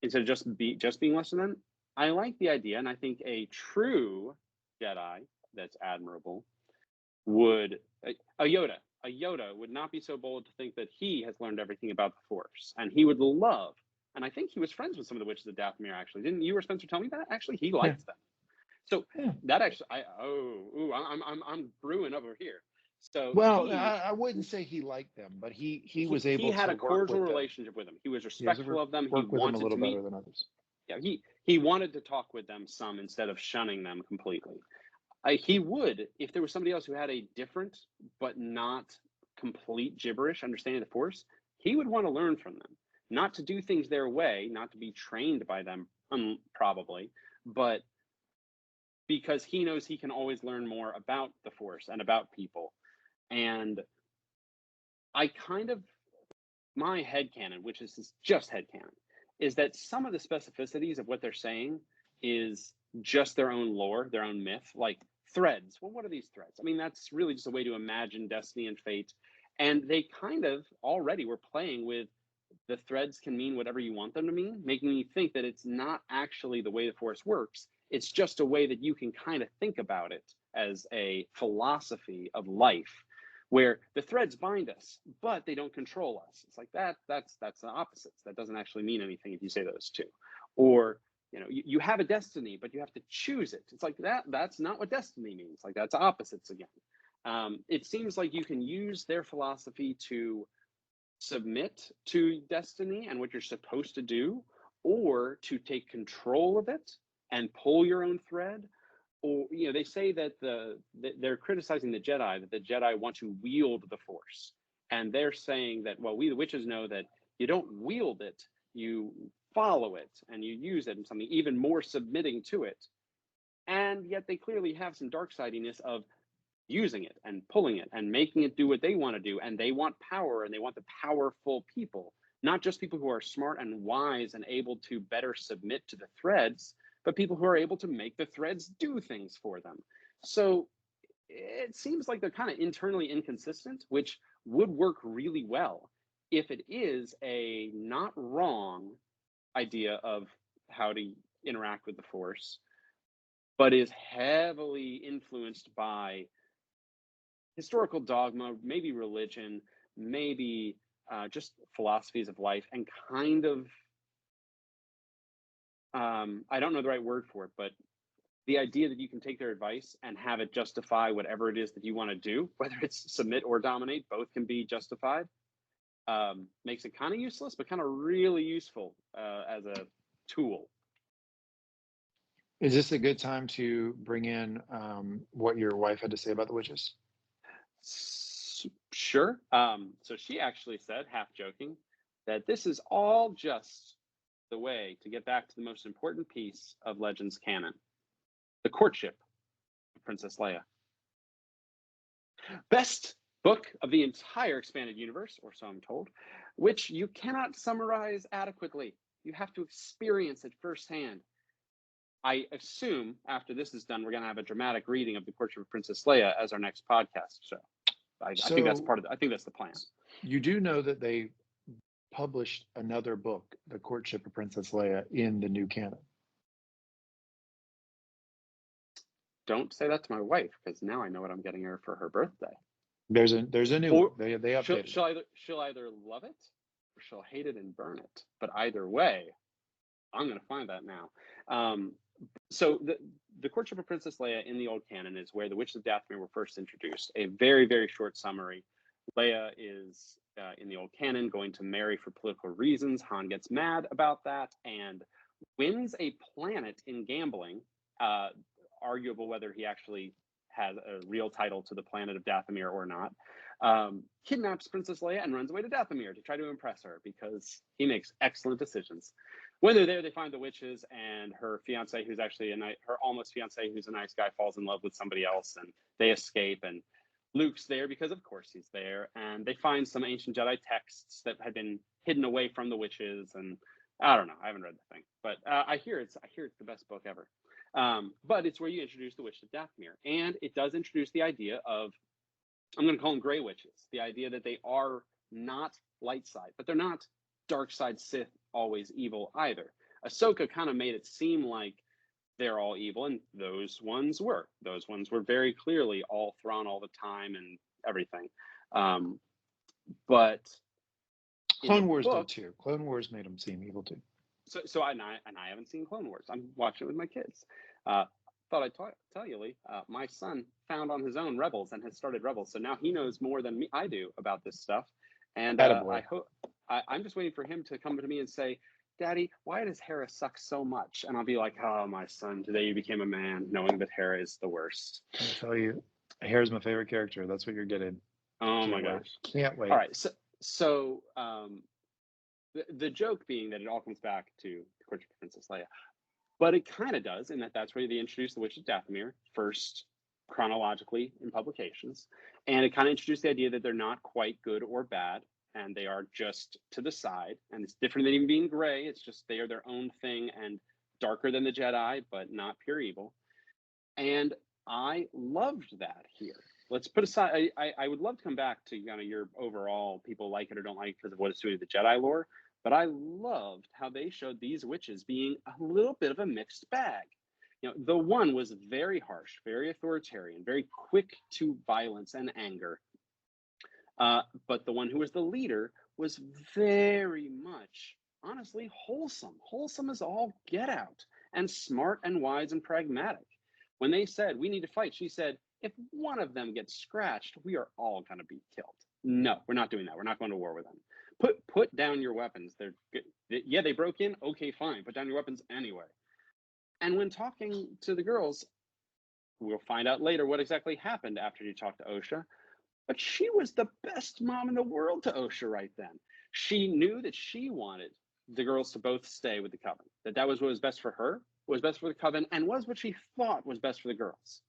instead of just being less than them. I like the idea, and I think a true Jedi that's admirable would a Yoda would not be so bold to think that he has learned everything about the Force, and he would love. And I think he was friends with some of the witches of Dathomir. Actually, didn't you or Spencer tell me that? Actually, he Yeah, liked them. So yeah. that actually, I'm brewing over here. So Well, I wouldn't say he liked them, but he was he able had to a work cordial with them. relationship with them. He was He has to respectful of them. He work with them a wanted little to meet. better than others. Yeah, he wanted to talk with them some instead of shunning them completely. He would, if there was somebody else who had a different but not complete gibberish understanding of the Force, he would want to learn from them. Not to do things their way, not to be trained by them, probably, but because he knows he can always learn more about the Force and about people. And I kind of, my headcanon, which is just headcanon, is that some of the specificities of what they're saying is just their own lore, their own myth, like threads. Well, what are these threads? I mean, that's really just a way to imagine destiny and fate. And they kind of already were playing with the threads can mean whatever you want them to mean, making me think that it's not actually the way the Force works. It's just a way that you can kind of think about it as a philosophy of life where the threads bind us, but they don't control us. It's like that's the opposites. That doesn't actually mean anything if you say those two. Or you have a destiny, but you have to choose it. It's like that's not what destiny means. Like that's opposites again. It seems like you can use their philosophy to submit to destiny and what you're supposed to do, or to take control of it and pull your own thread, or they say that they're criticizing the Jedi, that the Jedi want to wield the Force, and they're saying that, well, we the witches know that you don't wield it, you follow it and you use it in something even more submitting to it. And yet they clearly have some dark sidiness of using it and pulling it and making it do what they want to do. And they want power, and they want the powerful people, not just people who are smart and wise and able to better submit to the threads, but people who are able to make the threads do things for them. So it seems like they're kind of internally inconsistent, which would work really well if it is a not wrong idea of how to interact with the Force, but is heavily influenced by historical dogma, maybe religion, maybe just philosophies of life, and kind of, I don't know the right word for it, but the idea that you can take their advice and have it justify whatever it is that you want to do, whether it's submit or dominate, both can be justified, makes it kind of useless, but kind of really useful as a tool. Is this a good time to bring in what your wife had to say about the witches? Sure. So she actually said, half joking, that this is all just the way to get back to the most important piece of Legends canon, the courtship of Princess Leia. Best book of the entire expanded universe, or so I'm told, which you cannot summarize adequately. You have to experience it firsthand. I assume after this is done, we're going to have a dramatic reading of the Courtship of Princess Leia as our next podcast show. I think that's part of it. I think that's the plan. You do know that they published another book, The Courtship of Princess Leia, in the new canon. Don't say that to my wife, because now I know what I'm getting her for her birthday. There's a new one. They updated. She'll either love it or she'll hate it and burn it. But either way, I'm going to find that now. So the Courtship of Princess Leia in the old canon is where the Witches of Dathomir were first introduced. A very, very short summary. Leia is, in the old canon, going to marry for political reasons. Han gets mad about that and wins a planet in gambling. Arguable whether he actually has a real title to the planet of Dathomir or not. Kidnaps Princess Leia and runs away to Dathomir to try to impress her, because he makes excellent decisions. When they're there, they find the witches, and her fiance, who's actually her almost fiance, who's a nice guy, falls in love with somebody else, and they escape. And Luke's there because, of course, he's there. And they find some ancient Jedi texts that had been hidden away from the witches. And I don't know, I haven't read the thing, but I hear it's the best book ever. But it's where you introduce the Witches of Dathomir, and it does introduce the idea of, I'm going to call them gray witches, the idea that they are not light side, but they're not dark side Sith, always evil either. Ahsoka kind of made it seem like they're all evil, and those ones were very clearly all Thrawn all the time and everything. But Clone Wars did too. Clone Wars made them seem evil too. So I haven't seen Clone Wars. I'm watching it with my kids. Thought I'd tell you, Lee. My son found on his own Rebels and has started Rebels, so now he knows more than I do about this stuff. And I hope I'm just waiting for him to come to me and say, "Daddy, why does Hera suck so much?" And I'll be like, "Oh, my son, today you became a man, knowing that Hera is the worst." I'll tell you, Hera's my favorite character. That's what you're getting. Oh my gosh, can't wait. All right, so the joke being that it all comes back to the Courtship of Princess Leia. But it kind of does, in that that's where they introduced the Witches of Dathomir first chronologically in publications. And it kind of introduced the idea that they're not quite good or bad, and they are just to the side. And it's different than even being gray. It's just they are their own thing and darker than the Jedi, but not pure evil. And I loved that here. Let's put aside, I would love to come back to kind of your overall people like it or don't like it because of what it's doing to the Jedi lore. But I loved how they showed these witches being a little bit of a mixed bag. The one was very harsh, very authoritarian, very quick to violence and anger. But the one who was the leader was very much, honestly, wholesome as all get out, and smart and wise and pragmatic. When they said, "We need to fight," she said, "If one of them gets scratched, we are all going to be killed. No, we're not doing that. We're not going to war with them. Put down your weapons. They broke in. Okay, fine. Put down your weapons anyway." And when talking to the girls, we'll find out later what exactly happened after she talked to Osha. But she was the best mom in the world to Osha right then. She knew that she wanted the girls to both stay with the coven, that was what was best for her, was best for the coven, and was what she thought was best for the girls.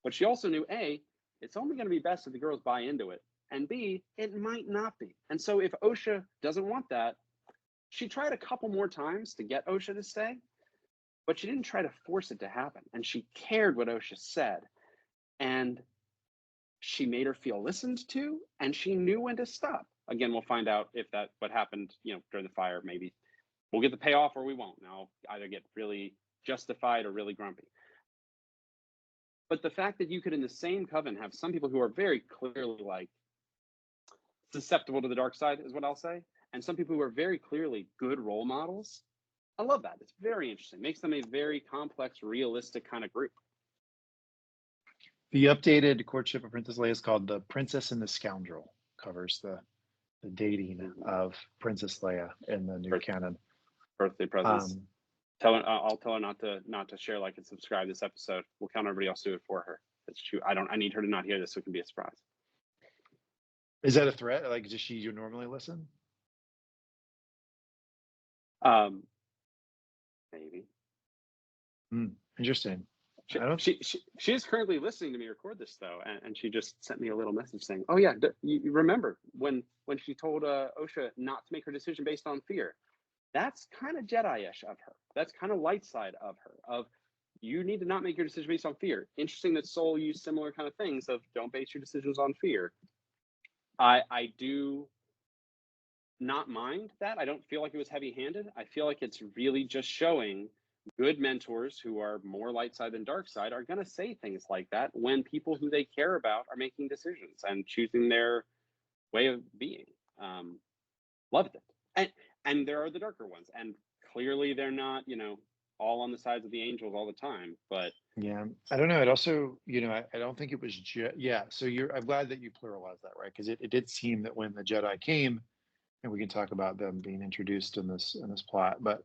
But she also knew, A, it's only going to be best if the girls buy into it, and B, it might not be. And so if Osha doesn't want that, she tried a couple more times to get Osha to stay, but she didn't try to force it to happen. And she cared what Osha said. And she made her feel listened to, and she knew when to stop. Again, we'll find out if that what happened, during the fire. Maybe we'll get the payoff or we won't. And I'll either get really justified or really grumpy. But the fact that you could, in the same coven, have some people who are very clearly like susceptible to the dark side, is what I'll say, and some people who are very clearly good role models. I love that. It's very interesting. Makes them a very complex, realistic kind of group. The updated courtship of Princess Leia is called The Princess and the Scoundrel. Covers the dating of Princess Leia in the new canon. Birthday presents. I'll tell her not to share, like, and subscribe this episode. We'll count everybody else do it for her. It's true. I need her to not hear this so it can be a surprise. Is that a threat? Like, does she normally listen? Maybe. Interesting. She is currently listening to me record this, though, and she just sent me a little message saying, "Oh yeah, you remember when she told Osha not to make her decision based on fear? That's kind of Jedi-ish of her. That's kind of light side of her. Of you need to not make your decision based on fear. Interesting that Soul used similar kind of things of don't base your decisions on fear. I do not mind that. I don't feel like it was heavy-handed. I feel like it's really just showing good mentors who are more light side than dark side are going to say things like that when people who they care about are making decisions and choosing their way of being. Loved it. And there are the darker ones, and clearly they're not, all on the sides of the angels all the time. But yeah, I don't know. It also, I don't think it was So I'm glad that you pluralized that, right? Because it did seem that when the Jedi came, and we can talk about them being introduced in this plot, but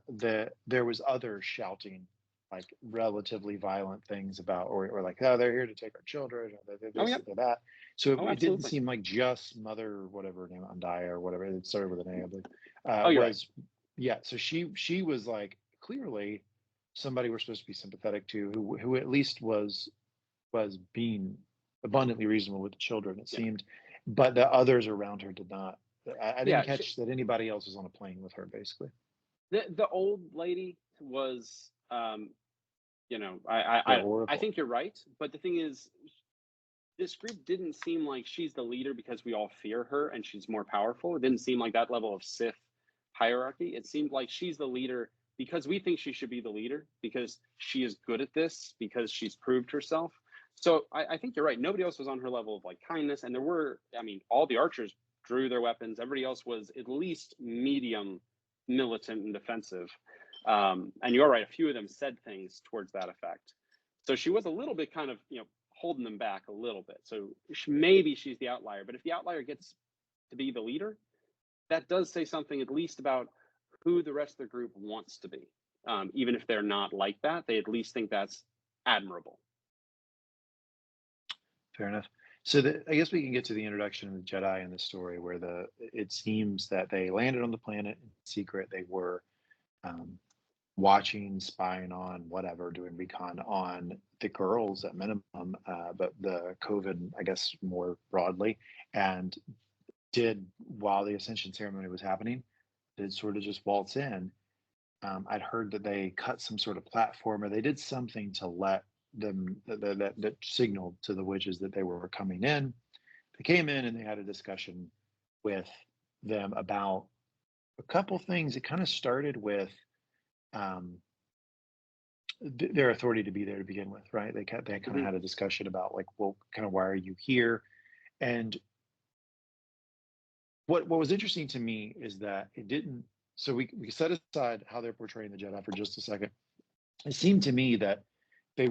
there was others shouting like relatively violent things about, or like, oh, they're here to take our children, or they're this, they're that. So it didn't seem like just Mother, whatever her name, Andaya or whatever, it started with an A, I believe. you're right. Yeah. So she was like clearly somebody we're supposed to be sympathetic to, who at least was being abundantly reasonable with the children, it seemed, but the others around her did not. I didn't catch that anybody else was on a plane with her, basically. The old lady was, I think you're right. But the thing is, this group didn't seem like she's the leader because we all fear her and she's more powerful. It didn't seem like that level of Sith hierarchy. It seemed like she's the leader because we think she should be the leader, because she is good at this, because she's proved herself. So I think you're right. Nobody else was on her level of like kindness. And there were, all the archers drew their weapons. Everybody else was at least medium militant and defensive. And you're right. A few of them said things towards that effect. So she was a little bit kind of, holding them back a little bit. So maybe she's the outlier. But if the outlier gets to be the leader, that does say something at least about who the rest of the group wants to be. Even if they're not like that, they at least think that's admirable. Fair enough. So I guess we can get to the introduction of the Jedi in the story, where it seems that they landed on the planet in secret. They were watching, spying on, whatever, doing recon on the girls at minimum, but the COVID, I guess, more broadly, and while the Ascension ceremony was happening, did sort of just waltz in. I'd heard that they cut some sort of platform, or they did something to let them that signaled to the witches that they were coming in. They came in and they had a discussion with them about a couple things. It kind of started with their authority to be there to begin with, right? They kind of had a discussion about like, well, kind of why are you here? And what was interesting to me is that it didn't. So we set aside how they're portraying the Jedi for just a second. It seemed to me that they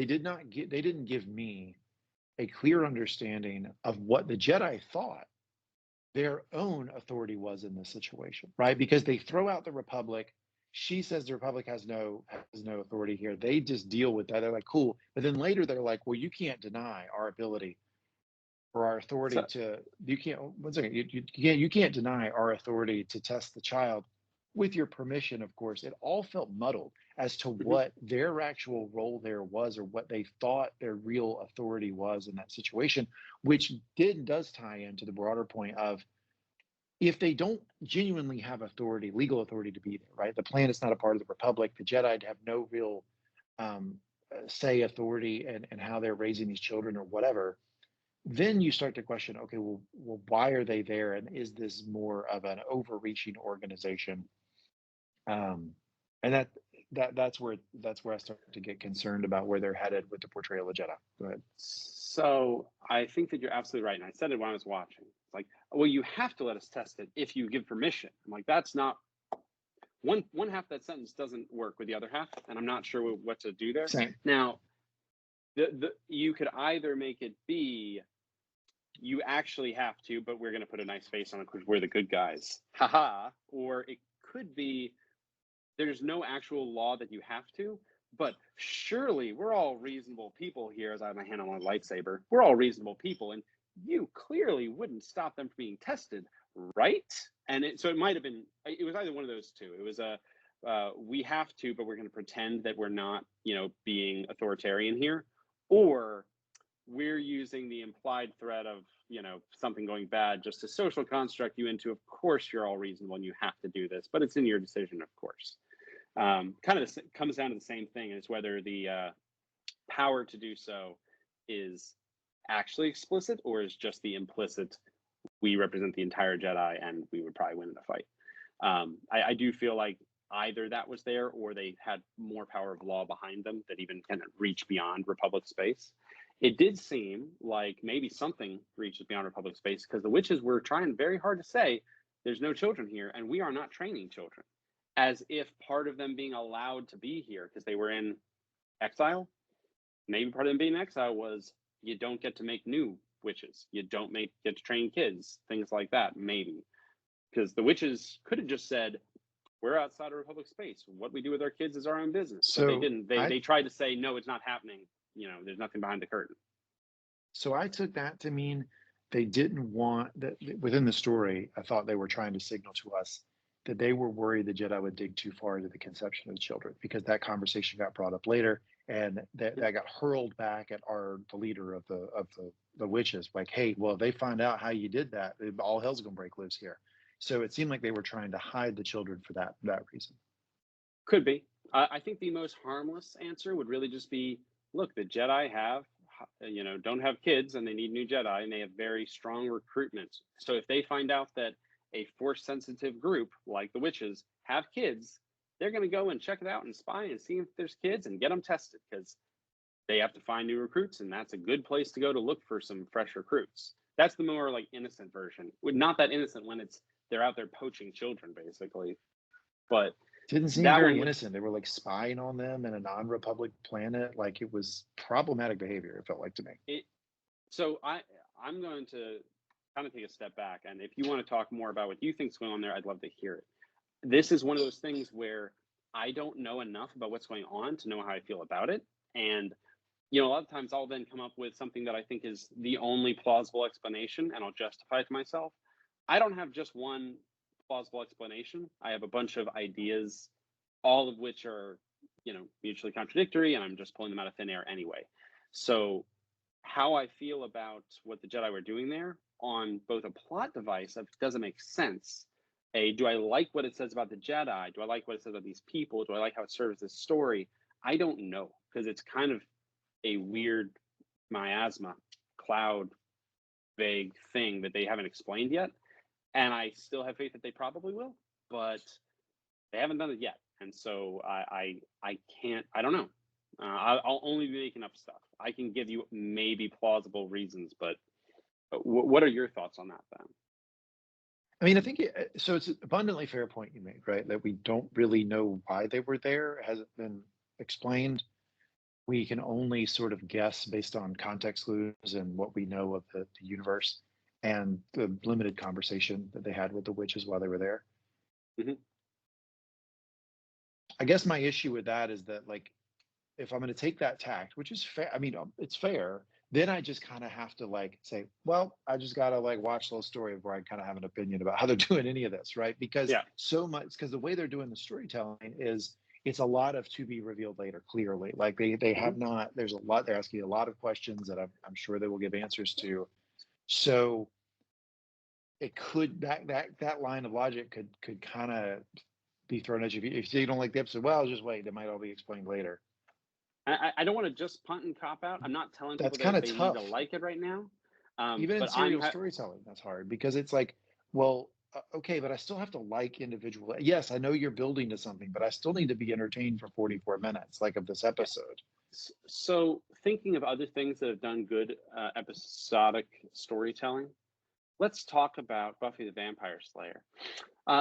didn't give me a clear understanding of what the Jedi thought their own authority was in this situation, right? Because they throw out the Republic, she says the Republic has no authority here. They just deal with that. They're like, cool. But then later they're like, well, you can't deny our ability or our authority So to. You can't. One second. You can't deny our authority to test the child, with your permission, of course. It all felt muddled as to mhm. what their actual role there was, or what they thought their real authority was in that situation, which does tie into the broader point of, if they don't genuinely have authority, legal authority to be there, right? The planet's not a part of the Republic. The Jedi have no real um, say, authority, and how they're raising these children or whatever. Then you start to question, okay, well, why are they there? And is this more of an overreaching organization? Um, and that's where I start to get concerned about where they're headed with the portrayal of Jedi. Go ahead. So I think that you're absolutely right. And I said it when I was watching. It's like, well, you have to let us test it if you give permission. I'm like, that's not one half of that sentence doesn't work with the other half, and I'm not sure what to do there. Same. Now, the you could either make it be you actually have to, but we're going to put a nice face on it because we're the good guys, haha. Or it could be there's no actual law that you have to, but surely we're all reasonable people here. As I have my hand on my lightsaber, we're all reasonable people, and you clearly wouldn't stop them from being tested, right? And so it might have been, it was either one of those two. It was a we have to, but we're going to pretend that we're not, being authoritarian here, or we're using the implied threat of, something going bad just to social construct you into, of course you're all reasonable and you have to do this, but it's in your decision, of course. Kind of comes down to the same thing as whether the power to do so is actually explicit or is just the implicit, we represent the entire Jedi and we would probably win in a fight. I do feel like either that was there or they had more power of law behind them that even kind of reach beyond Republic space. It did seem like maybe something reaches beyond Republic space because the witches were trying very hard to say there's no children here and we are not training children, as if part of them being allowed to be here because they were in exile. Maybe part of them being in exile was you don't get to make new witches, you don't get to train kids, things like that. Maybe because the witches could have just said we're outside of Republic space. What we do with our kids is our own business. But they So didn't. I They tried to say no, it's not happening. There's nothing behind the curtain. so I took that to mean they didn't want that within the story. I thought they were trying to signal to us that they were worried the Jedi would dig too far into the conception of the children, because that conversation got brought up later, and that got hurled back at the leader of the witches, like, hey, well, if they find out how you did that, all hell's gonna break loose here. So it seemed like they were trying to hide the children for that reason. Could be. I think the most harmless answer would really just be, look, the Jedi don't have kids and they need new Jedi and they have very strong recruitment. So if they find out that a force sensitive group like the witches have kids, they're going to go and check it out and spy and see if there's kids and get them tested because they have to find new recruits. And that's a good place to go to look for some fresh recruits. That's the more like innocent version. Not that innocent when they're out there poaching children, basically. But Didn't seem that one very with innocent. They were like spying on them in a non-Republic planet. Like, it was problematic behavior, it felt like to me. it. So I'm going to kind of take a step back, and if you want to talk more about what you think's going on there, I'd love to hear it. This is one of those things where I don't know enough about what's going on to know how I feel about it, and a lot of times I'll then come up with something that I think is the only plausible explanation, and I'll justify it to myself. I don't have just one plausible explanation. I have a bunch of ideas, all of which are, mutually contradictory, and I'm just pulling them out of thin air anyway. So how I feel about what the Jedi were doing there on both a plot device of doesn't make sense. Do I like what it says about the Jedi? Do I like what it says about these people? Do I like how it serves this story? I don't know, because it's kind of a weird miasma, cloud, vague thing that they haven't explained yet. And I still have faith that they probably will, but they haven't done it yet. And so I can't, I don't know. I'll only be making up stuff. I can give you maybe plausible reasons, but what are your thoughts on that then? I mean, I think so. It's an abundantly fair point you made, right? That we don't really know why they were there. It hasn't been explained. We can only sort of guess based on context clues and what we know of the universe and the limited conversation that they had with the witches while they were there. Mhm. I guess my issue with that is that, like, if I'm going to take that tact, which is fair, I mean, it's fair, then I just kind of have to like say, well, I just got to like watch the whole story before I kind of have an opinion about how they're doing any of this, right? Because Yeah. so much, because the way they're doing the storytelling is it's a lot of to be revealed later, clearly. Like they Mhm. have not, there's a lot, they're asking a lot of questions that I'm sure they will give answers to. So it could, that line of logic could kind of be thrown at you. If you don't like the episode, well, just wait, it might all be explained later. I don't want to just punt and cop out. I'm not telling That's people kind that of they need to tough. like it right now. Even in But I'm serial storytelling, that's hard because it's like, well, okay, but I still have to like individual. Yes, I know you're building to something, but I still need to be entertained for 44 minutes, like of this yeah. episode. So thinking of other things that have done good episodic storytelling, let's talk about Buffy the Vampire Slayer.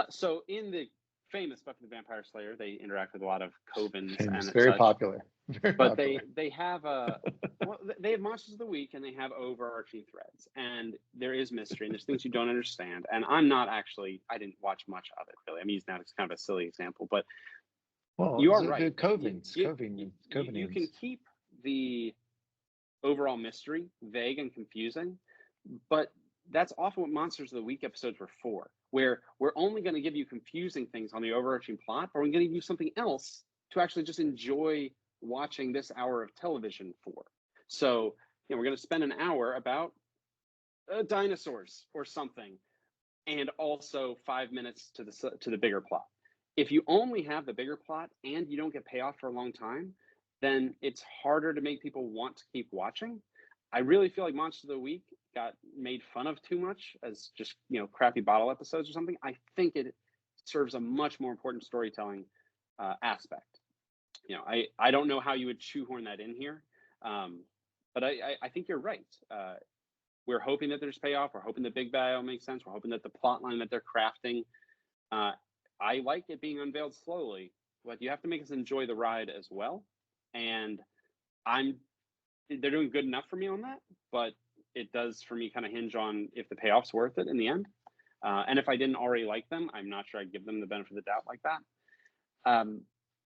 So in the famous Buffy the Vampire Slayer, they interact with a lot of covens Famous, and very such. popular, very But popular. they have they have monsters of the week and they have overarching threads, and there is mystery and there's things you don't understand. And I'm not actually, I didn't watch much of it really. I'm using that as kind of a silly example, but Well, you are the right. covens, You can covenants. keep the overall mystery vague and confusing, but that's often what monsters of the week episodes were for, where we're only going to give you confusing things on the overarching plot, but we're going to give you something else to actually just enjoy watching this hour of television for. So, we're going to spend an hour about dinosaurs or something, and also 5 minutes to the bigger plot. If you only have the bigger plot and you don't get payoff for a long time, then it's harder to make people want to keep watching. I really feel like Monster of the Week got made fun of too much as just, crappy bottle episodes or something. I think it serves a much more important storytelling aspect. I don't know how you would shoehorn that in here, but I think you're right. We're hoping that there's payoff. We're hoping the big battle makes sense. We're hoping that the plot line that they're crafting, I like it being unveiled slowly, but you have to make us enjoy the ride as well. And they're doing good enough for me on that, but it does for me kind of hinge on if the payoff's worth it in the end. And if I didn't already like them, I'm not sure I'd give them the benefit of the doubt like that.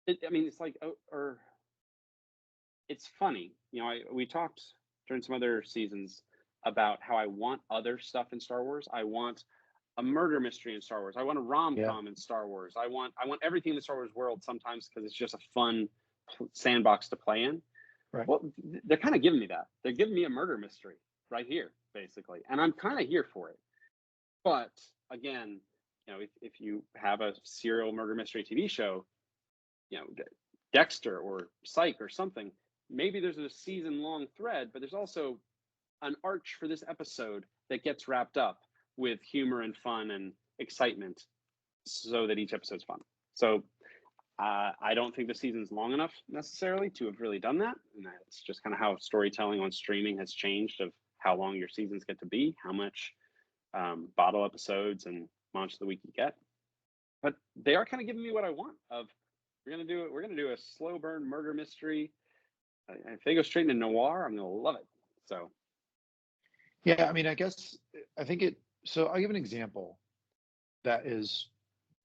It's like, or it's funny. We talked during some other seasons about how I want other stuff in Star Wars. I want a murder mystery in Star Wars. I want a Yeah, rom-com in Star Wars. I want everything in the Star Wars world sometimes because it's just a fun sandbox to play in. right. Well, they're kind of giving me that. They're giving me a murder mystery right here, basically, and I'm kind of here for it. But again, if you have a serial murder mystery TV show, Dexter or Psych or something, maybe there's a season-long thread, but there's also an arch for this episode that gets wrapped up with humor and fun and excitement so that each episode's fun. So I don't think the season's long enough necessarily to have really done that. And that's just kind of how storytelling on streaming has changed, of how long your seasons get to be, how much bottle episodes and Monster of the Week you get. But they are kind of giving me what I want of, we're going to do a slow burn murder mystery. If they go straight into noir, I'm going to love it. So Yeah, I mean, I think it. So I'll give an example that is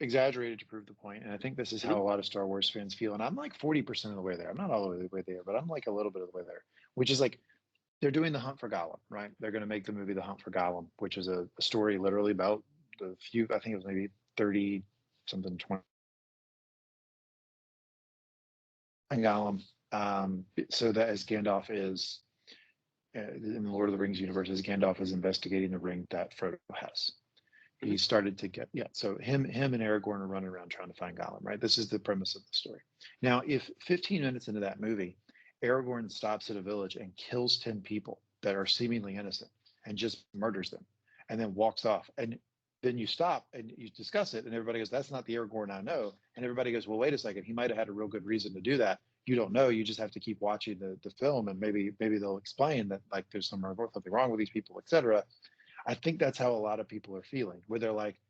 exaggerated to prove the point, and I think this is mhm. how a lot of Star Wars fans feel. And I'm like 40% of the way there. I'm not all the way there, but I'm like a little bit of the way there. Which is like they're doing the Hunt for Gollum, right? They're going to make the movie The Hunt for Gollum, which is a story literally about the few. I think it was maybe 30 something 20 and Gollum. So that as Gandalf is in the Lord of the Rings universe, as Gandalf is investigating the ring that Frodo has. He Mhm. started to get, yeah, so him and Aragorn are running around trying to find Gollum, right? This is the premise of the story. Now, if 15 minutes into that movie, Aragorn stops at a village and kills 10 people that are seemingly innocent and just murders them and then walks off, and then you stop and you discuss it and everybody goes, that's not the Aragorn I know. And everybody goes, well, wait a second, he might have had a real good reason to do that. You don't know, you just have to keep watching the film, and maybe they'll explain that like there's something wrong with these people, etc. I think that's how a lot of people are feeling, where they're like,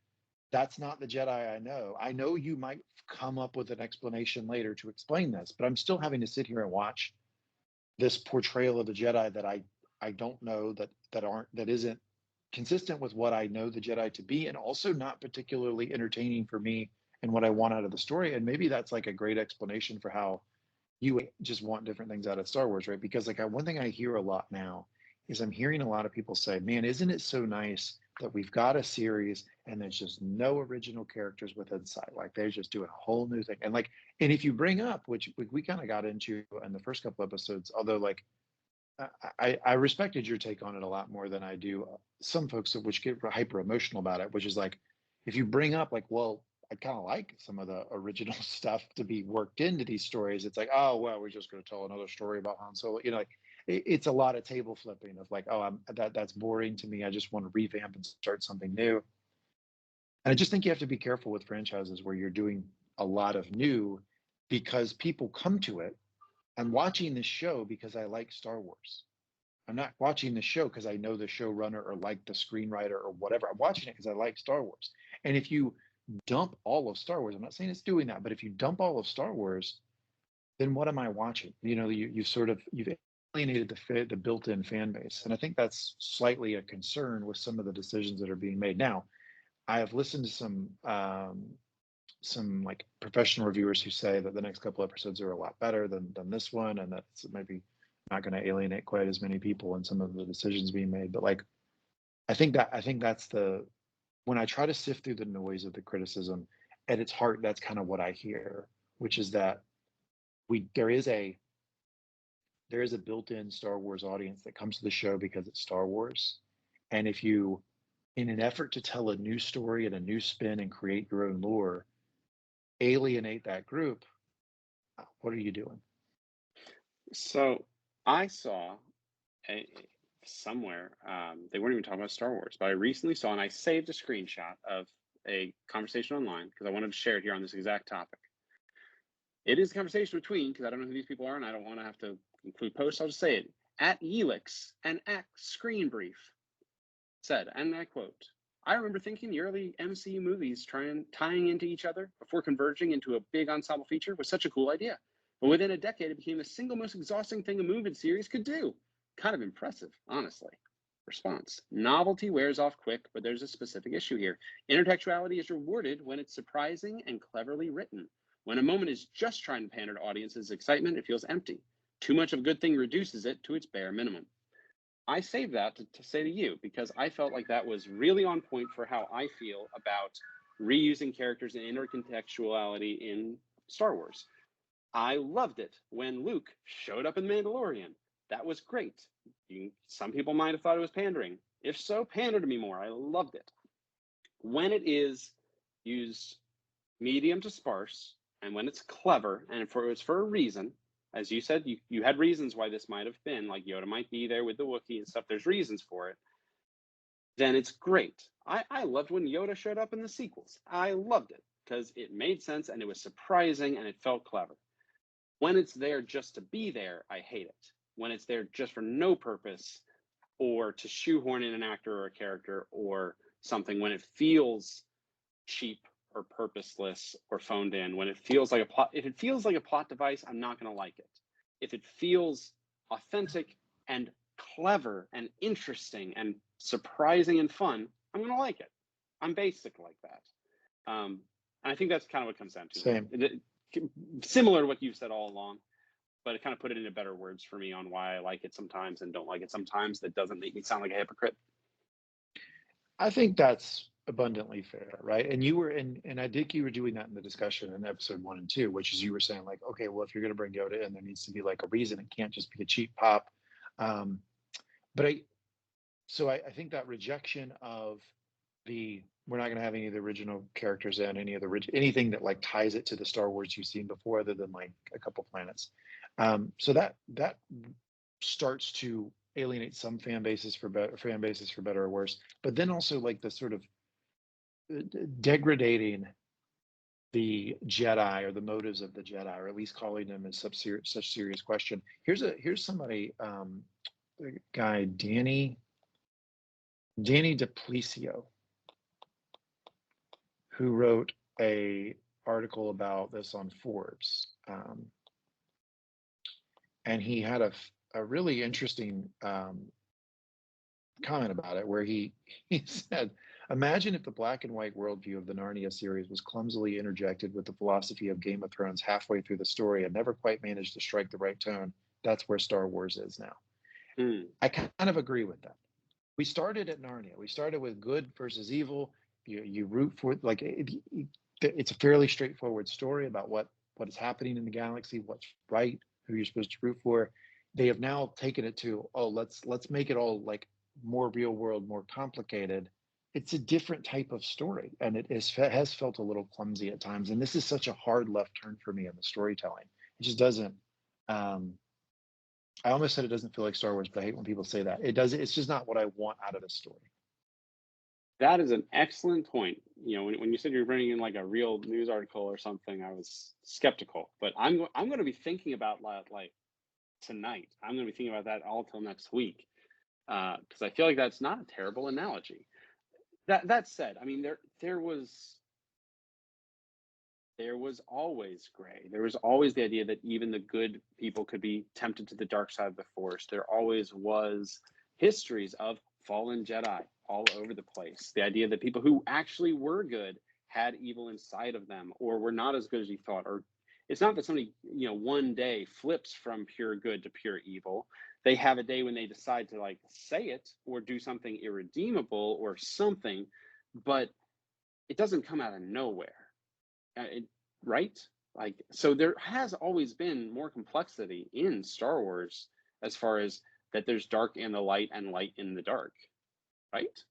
that's not the Jedi I know. I know you might come up with an explanation later to explain this, but I'm still having to sit here and watch this portrayal of the Jedi that I don't know, that isn't consistent with what I know the Jedi to be, and also not particularly entertaining for me and what I want out of the story. And maybe that's like a great explanation for how you just want different things out of Star Wars, right? Because like one thing I hear a lot now is I'm hearing a lot of people say, "Man, isn't it so nice that we've got a series and there's just no original characters with insight? Like they're just doing a whole new thing." And like, and if you bring up, which we kind of got into in the first couple episodes, although like I respected your take on it a lot more than I do some folks which get hyper emotional about it, which is like if you bring up like, well, I kind of like some of the original stuff to be worked into these stories. It's like, oh well, we're just going to tell another story about Han Solo. You know, like it's a lot of table flipping of like, oh, that's boring to me. I just want to revamp and start something new. And I just think you have to be careful with franchises where you're doing a lot of new because people come to it. I'm watching this show because I like Star Wars. I'm not watching the show because I know the showrunner or like the screenwriter or whatever. I'm watching it because I like Star Wars. And if you dump all of Star Wars, I'm not saying it's doing that, but if you dump all of Star Wars, then what am I watching? You know, you've alienated the built-in fan base, and I think that's slightly a concern with some of the decisions that are being made now. I have listened to some like professional reviewers who say that the next couple episodes are a lot better than this one, and that's maybe not going to alienate quite as many people in some of the decisions being made. But like, I think that's the when I try to sift through the noise of the criticism, at its heart, that's kind of what I hear, which is that we there is a built-in Star Wars audience that comes to the show because it's Star Wars, and if you in an effort to tell a new story and a new spin and create your own lore, alienate that group, what are you doing? So I saw a, somewhere, they weren't even talking about Star Wars, but I recently saw, and I saved a screenshot of a conversation online because I wanted to share it here on this exact topic. It is a conversation between, because I don't know who these people are and I don't want to have to include posts, I'll just say it, at Elix and at Screen Brief said, and I quote, "I remember thinking the early MCU movies tying into each other before converging into a big ensemble feature was such a cool idea. But within a decade, it became the single most exhausting thing a movie series could do. Kind of impressive, honestly." Response: novelty wears off quick, but there's a specific issue here. Intertextuality is rewarded when it's surprising and cleverly written. When a moment is just trying to pander to audiences' excitement, it feels empty. Too much of a good thing reduces it to its bare minimum. I saved that to say to you because I felt like that was really on point for how I feel about reusing characters and intercontextuality in Star Wars. I loved it when Luke showed up in Mandalorian. That was great. Some people might have thought it was pandering. If so, pander to me more. I loved it. When it is used medium to sparse, and when it's clever, and it's for a reason, as you said, you had reasons why this might have been, like Yoda might be there with the Wookiee and stuff. There's reasons for it. Then it's great. I loved when Yoda showed up in the sequels. I loved it because it made sense and it was surprising and it felt clever. When it's there just to be there, I hate it. When it's there just for no purpose or to shoehorn in an actor or a character or something, when it feels cheap or purposeless or phoned in, when it feels like a plot, if it feels like a plot device, I'm not going to like it. If it feels authentic and clever and interesting and surprising and fun, I'm going to like it. I'm basic like that. And I think that's kind of what it comes down to. Same. Similar to what you've said all along, but it kind of put it into better words for me on why I like it sometimes and don't like it sometimes. That doesn't make me sound like a hypocrite. I think that's abundantly fair, right? And you were and I think you were doing that in the discussion in episode 1 and 2, which is you were saying like, okay, well, if you're going to bring Yoda in, there needs to be like a reason. It can't just be a cheap pop. Um, but I think that rejection of the we're not going to have any of the original characters in any of the anything that like ties it to the Star Wars you've seen before, other than like a couple planets. So that starts to alienate some fan bases for better or worse. But then also like the sort of degrading the Jedi or the motives of the Jedi, or at least calling them as such serious question. Here's somebody, a guy Danny DePlicio, who wrote a article about this on Forbes, and he had a really interesting comment about it where he said, "Imagine if the black and white worldview of the Narnia series was clumsily interjected with the philosophy of Game of Thrones halfway through the story and never quite managed to strike the right tone. That's where Star Wars is now." Hmm. I kind of agree with that. We started at Narnia. We started with good versus evil. You root for like it's a fairly straightforward story about what is happening in the galaxy, what's right, who you're supposed to root for. They have now taken it to, oh, let's make it all like more real world, more complicated. It's a different type of story, and has felt a little clumsy at times. And this is such a hard left turn for me in the storytelling. It just doesn't. Um, I almost said it doesn't feel like Star Wars, but I hate when people say that. It does. It's just not what I want out of a story. That is an excellent point. When you said you were bringing in like a real news article or something, I was skeptical. But I'm going to be thinking about like tonight. I'm going to be thinking about that all till next week because I feel like that's not a terrible analogy. That said, I mean there was always gray. There was always the idea that even the good people could be tempted to the dark side of the force. There always was histories of fallen Jedi all over the place. The idea that people who actually were good had evil inside of them or were not as good as you thought. Or it's not that somebody, one day flips from pure good to pure evil. They have a day when they decide to like say it or do something irredeemable or something, but it doesn't come out of nowhere. Right? Like, so there has always been more complexity in Star Wars as far as that there's dark in the light and light in the dark, right?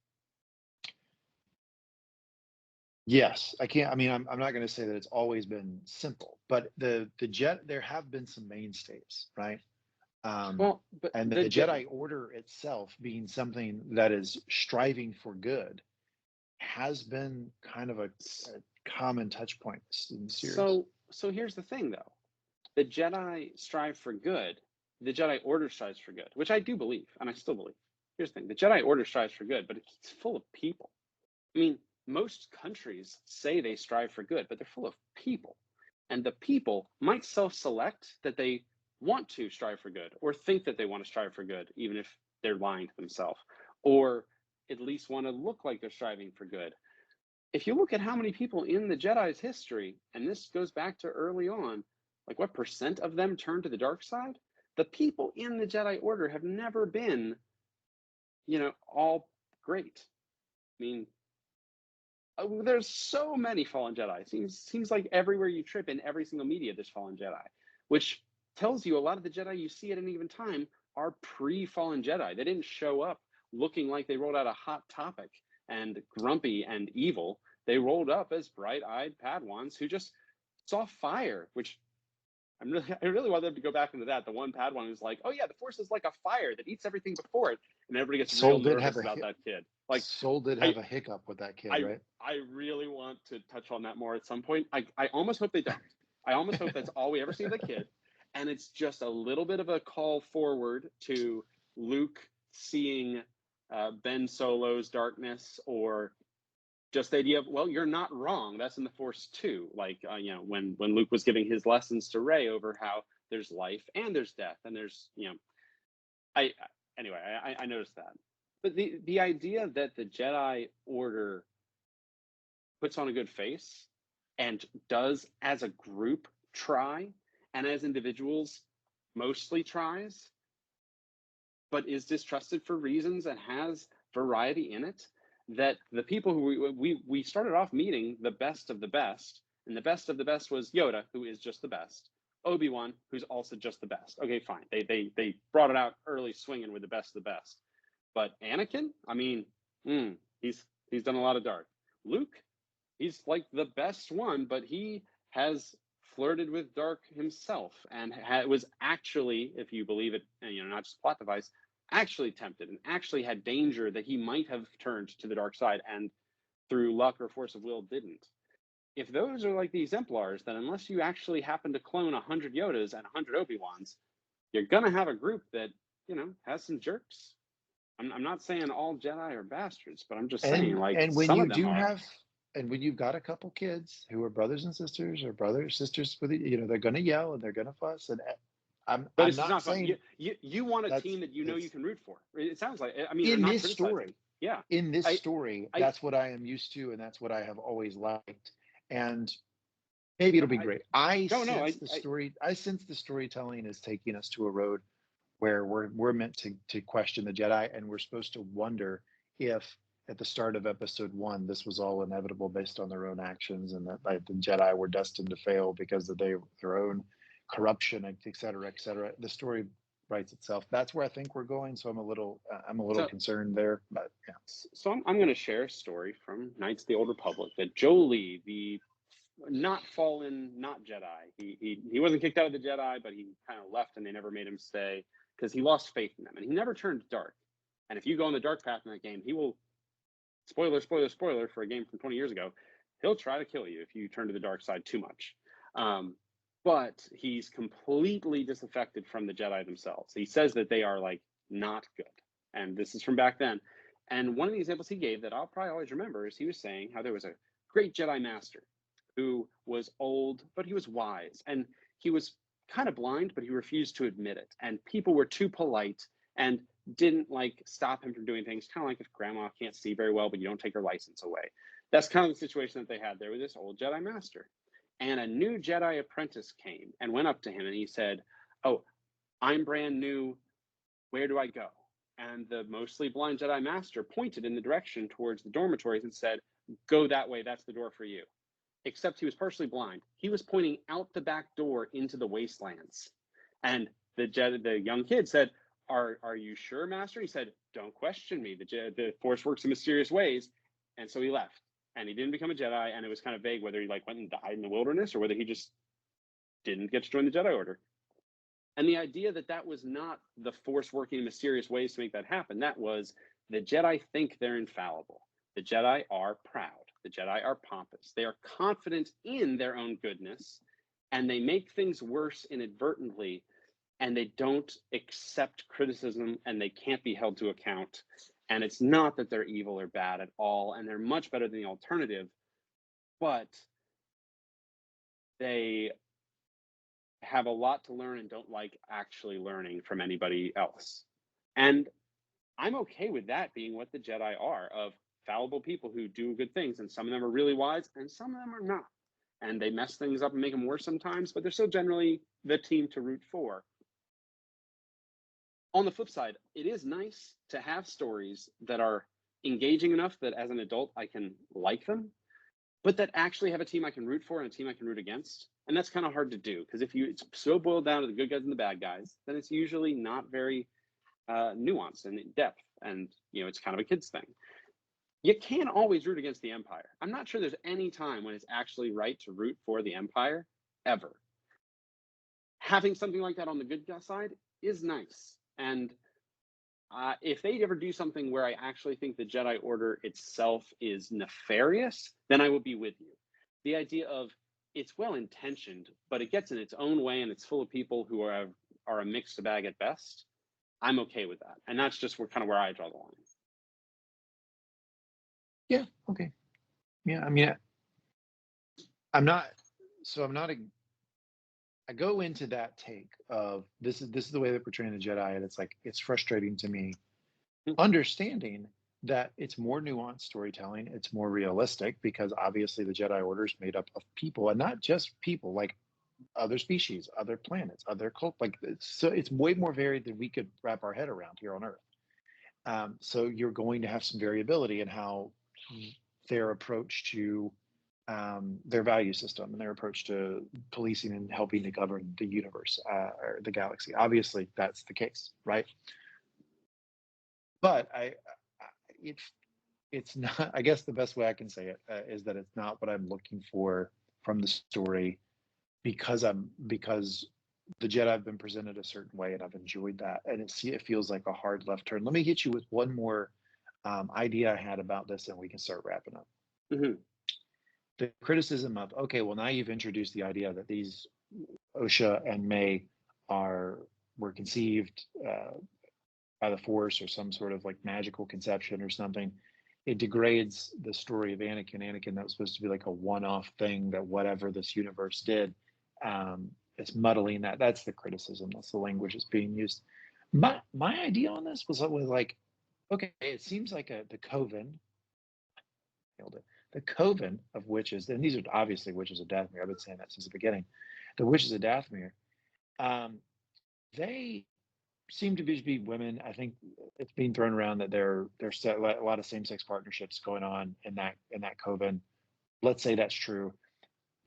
Yes, I can't. I mean, I'm not going to say that it's always been simple, but there have been some mainstays, right? Um, Well, but and the Jedi Order itself being something that is striving for good has been kind of a common touch point in the series. so here's the thing though. The Jedi strive for good. The Jedi Order strives for good, which I do believe, and I still believe. Here's the thing: the Jedi Order strives for good, but it's full of people. I mean, most countries say they strive for good, but they're full of people. And the people might self select that they want to strive for good or think that they want to strive for good, even if they're lying to themselves, or at least want to look like they're striving for good. If you look at how many people in the Jedi's history, and this goes back to early on, like what percent of them turn to the dark side? The people in the Jedi Order have never been, all great. I mean, there's so many fallen Jedi. Seems like everywhere you trip in every single media, there's fallen Jedi, which tells you a lot of the Jedi you see at any given time are pre-fallen Jedi. They didn't show up looking like they rolled out a hot topic and grumpy and evil. They rolled up as bright-eyed Padawans who just saw fire, which I really want them to go back into that. The one Padawan who's like, "Oh yeah, the Force is like a fire that eats everything before it," and everybody gets real Soul did nervous have about that kid. Like, Soul did I have a hiccup with that kid, I right? I really want to touch on that more at some point. I almost hope they don't. I almost hope that's all we ever see of the kid, and it's just a little bit of a call forward to Luke seeing Ben Solo's darkness, or just the idea of, well, you're not wrong. That's in the Force too. Like when Luke was giving his lessons to Rey over how there's life and there's death and there's I anyway I noticed that. But the idea that the Jedi Order puts on a good face and does as a group try and as individuals mostly tries but is distrusted for reasons and has variety in it, that the people who we started off meeting the best of the best, and the best of the best was Yoda, who is just the best, Obi-Wan, who's also just the best. Okay, fine, they brought it out early swinging with the best of the best. But Anakin, I mean, he's done a lot of dark. Luke, he's like the best one, but he has flirted with dark himself and was actually, if you believe it, and not just plot device, actually tempted and actually had danger that he might have turned to the dark side and through luck or force of will didn't. If those are like the exemplars, then unless you actually happen to clone 100 Yodas and 100 Obi-Wans, you're gonna have a group that has some jerks. I'm not saying all Jedi are bastards, but I'm just saying like And when some of you them do are. have and when you've got a couple kids who are brothers and sisters or brothers sisters with they're going to yell and they're going to fuss, and But I'm it's just not not fun. saying You want a that's team that you know you it's can root for. It sounds like. I mean, I'm in not this criticizing. story. Yeah, In this I, story, I, that's what I am used to, and that's what I have always liked. And maybe it'll be I great. don't know. I sense the storytelling is taking us to a road where we're meant to question the Jedi, and we're supposed to wonder if at the start of episode one this was all inevitable based on their own actions, and that like, the Jedi were destined to fail because of their own corruption, et cetera, et cetera. The story writes itself. That's where I think we're going. So I'm a little so concerned there, but yeah. so I'm going to share a story from Knights of the Old Republic that Jolie, the not fallen, not Jedi. He wasn't kicked out of the Jedi, but he kind of left, and they never made him stay because he lost faith in them, and he never turned dark. And if you go on the dark path in that game, he will. Spoiler, spoiler, spoiler for a game from 20 years ago. He'll try to kill you if you turn to the dark side too much. But he's completely disaffected from the Jedi themselves. He says that they are like not good, and this is from back then. And one of the examples he gave that I'll probably always remember is he was saying how there was a great Jedi master who was old, but he was wise. And he was kind of blind, but he refused to admit it. And people were too polite and didn't like stop him from doing things, kind of like if grandma can't see very well, but you don't take her license away. That's kind of the situation that they had there with this old Jedi master. And a new Jedi apprentice came and went up to him and he said, "Oh, I'm brand new. Where do I go?" And the mostly blind Jedi master pointed in the direction towards the dormitories and said, "Go that way. That's the door for you." Except he was partially blind. He was pointing out the back door into the wastelands. And the young kid said, Are you sure, Master? He said, "Don't question me. The Force works in mysterious ways." And so he left. And he didn't become a Jedi. And it was kind of vague whether he like went and died in the wilderness or whether he just didn't get to join the Jedi Order. And the idea that that was not the Force working in mysterious ways to make that happen, that was the Jedi think they're infallible. The Jedi are proud. The Jedi are pompous. They are confident in their own goodness, and they make things worse inadvertently, and they don't accept criticism, and they can't be held to account. And it's not that they're evil or bad at all, and they're much better than the alternative, but they have a lot to learn and don't like actually learning from anybody else. And I'm okay with that being what the Jedi are, of fallible people who do good things, and some of them are really wise and some of them are not, and they mess things up and make them worse sometimes, but they're still generally the team to root for. On the flip side, it is nice to have stories that are engaging enough that as an adult I can like them, but that actually have a team I can root for and a team I can root against. And that's kind of hard to do, because if it's so boiled down to the good guys and the bad guys, then it's usually not very nuanced and in depth, and it's kind of a kid's thing. You can't always root against the Empire. I'm not sure there's any time when it's actually right to root for the Empire, ever. Having something like that on the good guy side is nice. And if they ever do something where I actually think the Jedi Order itself is nefarious, then I will be with you. The idea of it's well-intentioned, but it gets in its own way and it's full of people who are a mixed bag at best, I'm okay with that. And that's just kind of where I draw the line. Yeah. Okay. Yeah. I mean, I'm not. So I'm not. I go into that take of this is the way they're portraying the Jedi, and it's like it's frustrating to me, understanding that it's more nuanced storytelling, it's more realistic because obviously the Jedi Order is made up of people, and not just people, like other species, other planets, other cult. Like so, it's way more varied than we could wrap our head around here on Earth. So you're going to have some variability in how their approach to their value system and their approach to policing and helping to govern the universe or the galaxy. Obviously, that's the case, right? But it's not. I guess the best way I can say it is that it's not what I'm looking for from the story, because the Jedi have been presented a certain way and I've enjoyed that, and it feels like a hard left turn. Let me hit you with one more idea I had about this, and we can start wrapping up. Mm-hmm. The criticism of, okay, well, now you've introduced the idea that these Osha and May were conceived by the Force or some sort of like magical conception or something. It degrades the story of Anakin. Anakin, that was supposed to be like a one-off thing that whatever this universe did, it's muddling that. That's the criticism. That's the language that's being used. My idea on this was like, okay, it seems like the coven, nailed it. The coven of witches, and these are obviously witches of Dathomir. I've been saying that since the beginning. The witches of Dathomir, um, they seem to be women. I think it's being thrown around that there's a lot of same-sex partnerships going on in that coven. Let's say that's true.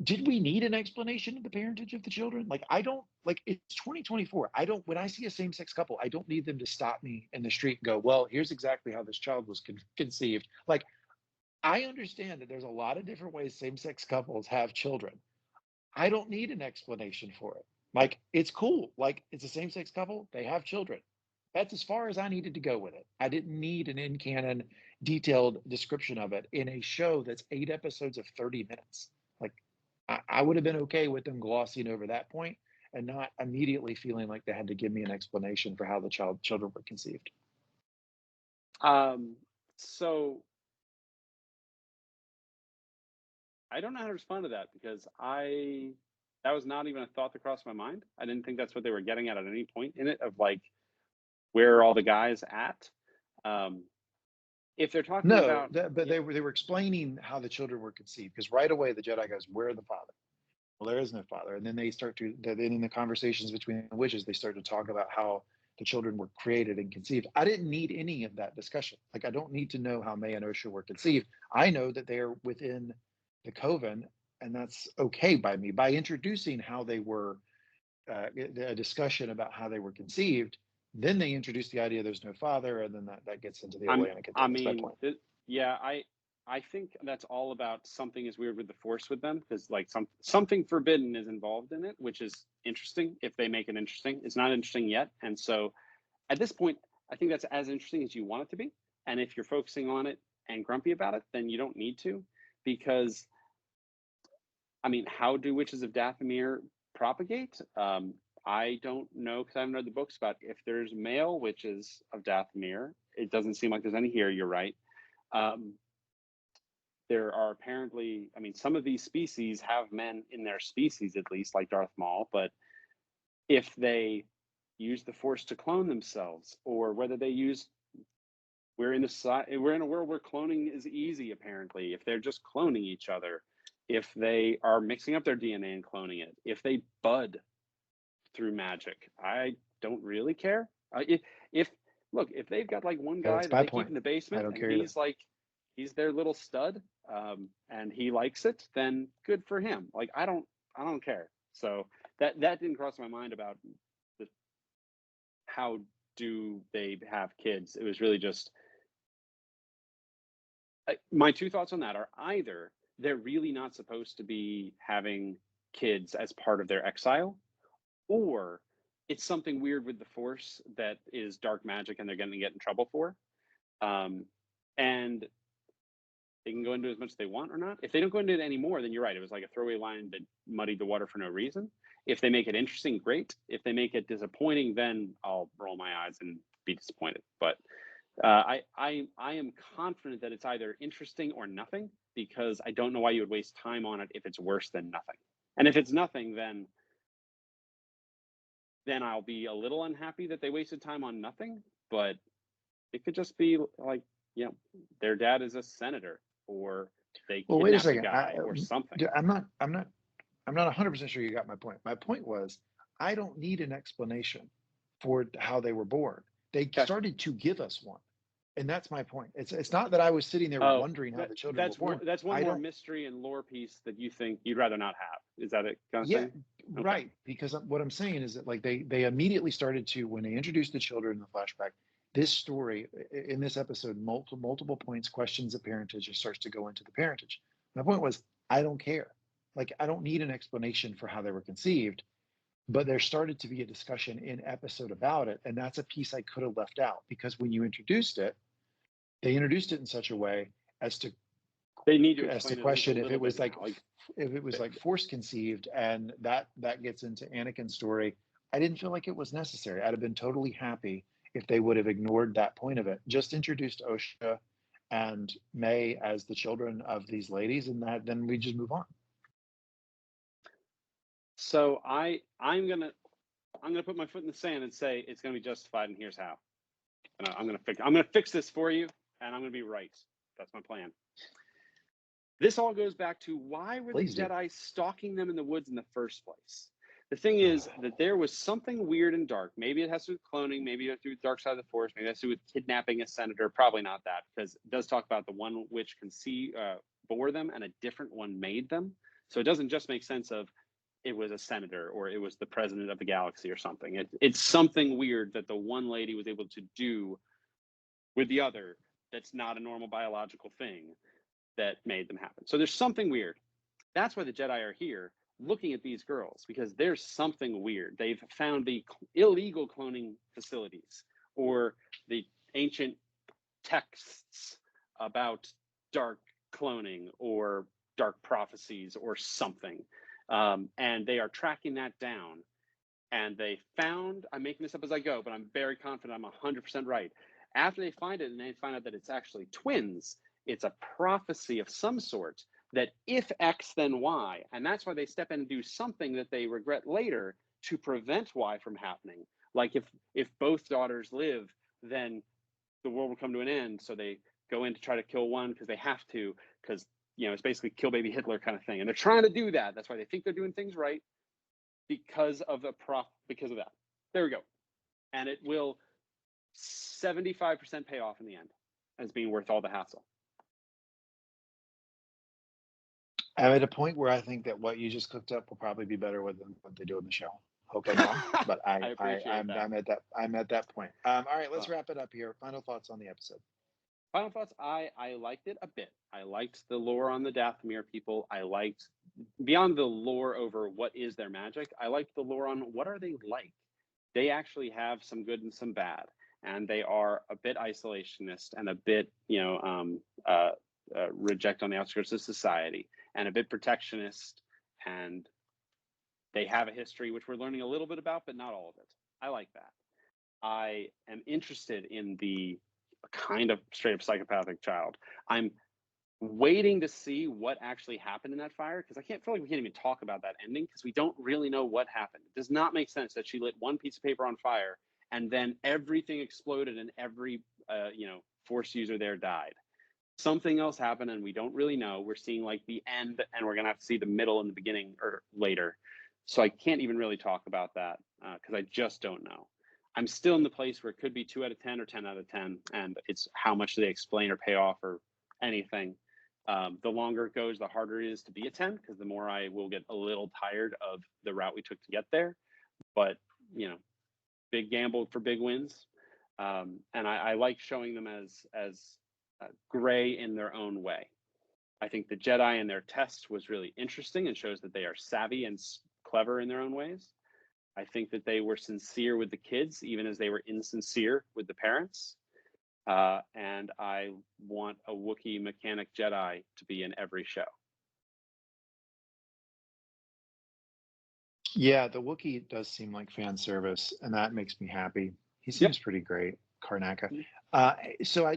Did we need an explanation of the parentage of the children? Like, I don't, like, it's 2024. I don't, when I see a same-sex couple, I don't need them to stop me in the street and go, well, here's exactly how this child was conceived. Like, I understand that there's a lot of different ways same-sex couples have children. I don't need an explanation for it. Like, it's cool. Like, it's a same-sex couple, they have children. That's as far as I needed to go with it. I didn't need an in-canon detailed description of it in a show that's 8 episodes of 30 minutes. Like, I would have been okay with them glossing over that point and not immediately feeling like they had to give me an explanation for how the children were conceived. So I don't know how to respond to that because that was not even a thought that crossed my mind. I didn't think that's what they were getting at any point in it, of like, where are all the guys at? If they're talking No, about, but they were explaining how the children were conceived, because right away the Jedi goes, "Where are the father?" Well, there is no father, and then they start to then in the conversations between the witches, they start to talk about how the children were created and conceived. I didn't need any of that discussion. Like, I don't need to know how May and Osha were conceived. I know that they're within the coven, and that's okay by me. By introducing how they were, a discussion about how they were conceived, then they introduce the idea there's no father, and then that gets into the Atlantic. I That's my mean, point. yeah, I think that's all about something is weird with the Force with them, because like something forbidden is involved in it, which is interesting if they make it interesting. It's not interesting yet, and so at this point, I think that's as interesting as you want it to be. And if you're focusing on it and grumpy about it, then you don't need to, because I mean, how do witches of Dathomir propagate? I don't know because I haven't read the books about if there's male witches of Dathomir. It doesn't seem like there's any here. You're right. Um, there are apparently, I mean, some of these species have men in their species, at least, like Darth Maul. But if they use the Force to clone themselves, or whether they use, we're in a world where cloning is easy. Apparently, if they're just cloning each other, if they are mixing up their DNA and cloning it, if they bud through magic, I don't really care. If look, if they've got like one guy That's that my they keep point. in the I basement don't and care either. he's their little stud, and he likes it, then good for him. Like, I don't care. So that didn't cross my mind about how do they have kids. It was really just my two thoughts on that are either they're really not supposed to be having kids as part of their exile, or it's something weird with the Force that is dark magic and they're going to get in trouble for. And they can go into it as much as they want or not. If they don't go into it anymore, then you're right. It was like a throwaway line that muddied the water for no reason. If they make it interesting, great. If they make it disappointing, then I'll roll my eyes and be disappointed. But I am confident that it's either interesting or nothing, because I don't know why you would waste time on it if it's worse than nothing. And if it's nothing, then I'll be a little unhappy that they wasted time on nothing. But it could just be like, their dad is a senator, or they Well, wait a kidnapped a second. guy, or something. I'm not 100% sure you got my point. My point was, I don't need an explanation for how they were born. They Okay. started to give us one. And that's my point. It's not that I was sitting there wondering how the children were born. That's one more mystery and lore piece that you think you'd rather not have. Is that it? Kind of Yeah, thing? Okay. right. Because what I'm saying is that, like, they immediately started to, when they introduced the children in the flashback, this story in this episode, multiple points, questions of parentage, starts to go into the parentage. My point was, I don't care. Like, I don't need an explanation for how they were conceived, but there started to be a discussion in episode about it, and that's a piece I could have left out, because when you introduced it, they introduced it in such a way as to question if it was like force conceived, and that gets into Anakin's story. I didn't feel like it was necessary. I'd have been totally happy if they would have ignored that point of it, just introduced Osha and May as the children of these ladies, and then we just move on. So I'm gonna put my foot in the sand and say it's gonna be justified, and here's how. And I'm gonna fix this for you, and I'm gonna be right. That's my plan. This all goes back to why were the Please do. Jedi stalking them in the woods in the first place? The thing is that there was something weird and dark. Maybe it has to do with cloning. Maybe it has to do with dark side of the force. Maybe it has to do with kidnapping a senator. Probably not that, because it does talk about the one witch bore them and a different one made them. So it doesn't just make sense of it was a senator or it was the president of the galaxy or something. It's something weird that the one lady was able to do with the other that's not a normal biological thing that made them happen. So there's something weird. That's why the Jedi are here looking at these girls, because there's something weird. They've found the illegal cloning facilities or the ancient texts about dark cloning or dark prophecies or something. And they are tracking that down. And they found, I'm making this up as I go, but I'm very confident I'm 100% right. After they find it and they find out that it's actually twins, it's a prophecy of some sort that if X, then Y. And that's why they step in and do something that they regret later to prevent Y from happening. Like if both daughters live, then the world will come to an end. So they go in to try to kill one because they have to, because it's basically kill baby Hitler kind of thing. And they're trying to do that. That's why they think they're doing things right, because of because of that. There we go. And it will 75% pay off in the end as being worth all the hassle. I'm at a point where I think that what you just cooked up will probably be better than what they do in the show. Hope I'm wrong, but I'm at that point. All right, let's wrap it up here. Final thoughts on the episode. Final thoughts. I liked it a bit. I liked the lore on the Dathomir people. I liked, beyond the lore over what is their magic, I liked the lore on what are they like. They actually have some good and some bad, and they are a bit isolationist and a bit reject on the outskirts of society and a bit protectionist, and they have a history which we're learning a little bit about, but not all of it. I like that. I am interested in the kind of straight up psychopathic child. I'm waiting to see what actually happened in that fire, because I feel like we can't even talk about that ending because we don't really know what happened. It does not make sense that she lit one piece of paper on fire and then everything exploded and every force user there died. Something else happened and we don't really know. We're seeing like the end, and we're gonna have to see the middle and the beginning or later. So I can't even really talk about that because I just don't know. I'm still in the place where it could be 2 out of 10 or 10 out of 10, and it's how much do they explain or pay off or anything. The longer it goes, the harder it is to be a 10, because the more I will get a little tired of the route we took to get there. But big gamble for big wins, and I like showing them as gray in their own way. I think the Jedi and their test was really interesting and shows that they are savvy and clever in their own ways. I think that they were sincere with the kids, even as they were insincere with the parents. And I want a Wookiee mechanic Jedi to be in every show. Yeah, the Wookiee does seem like fan service, and that makes me happy. He seems pretty great, Karnaka. So I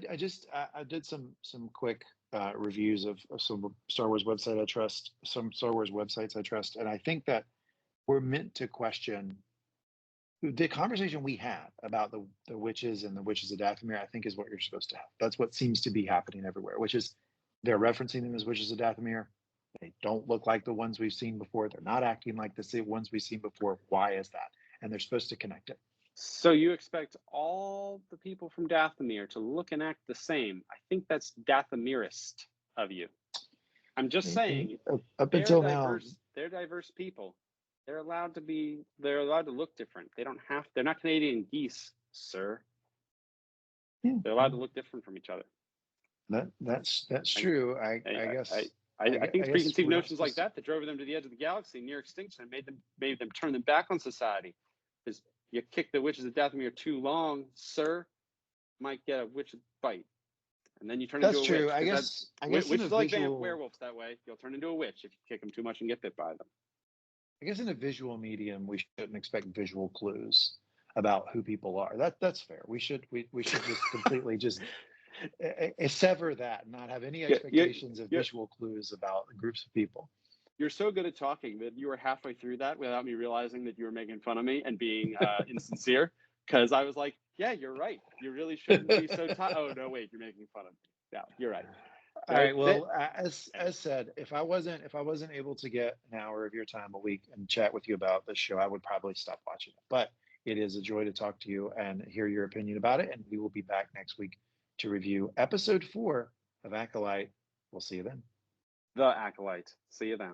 did some quick reviews of some Star Wars websites I trust, and I think that we're meant to question the conversation we had about the witches and the witches of Dathomir. I think is what you're supposed to have. That's what seems to be happening everywhere, which is they're referencing them as witches of Dathomir. They don't look like the ones we've seen before. They're not acting like the ones we've seen before. Why is that? And they're supposed to connect it. So you expect all the people from Dathomir to look and act the same. I think that's Dathomirist of you. I'm just saying, up until now, they're diverse people. They're allowed to look different. They're not Canadian geese, sir. Yeah. They're allowed to look different from each other. That's true. I guess I think preconceived notions like that drove them to the edge of the galaxy near extinction and made them turn them back on society. Because you kick the witches of Dathomir too long, sir, might get a witch bite. And then you turn into a witch. That's true. I guess witches are like werewolves that way. You'll turn into a witch if you kick them too much and get bit by them. I guess in a visual medium, we shouldn't expect visual clues about who people are. That's fair. We should just completely just sever that and not have any expectations of visual clues about groups of people. You're so good at talking that you were halfway through that without me realizing that you were making fun of me and being insincere. Because I was like, yeah, you're right. You really shouldn't be so tired. Oh, no, wait, you're making fun of me. Yeah, you're right. All right. Well, as said, if I wasn't able to get an hour of your time a week and chat with you about this show, I would probably stop watching it. But it is a joy to talk to you and hear your opinion about it. And we will be back next week to review episode 4 of Acolyte. We'll see you then. The Acolyte. See you then.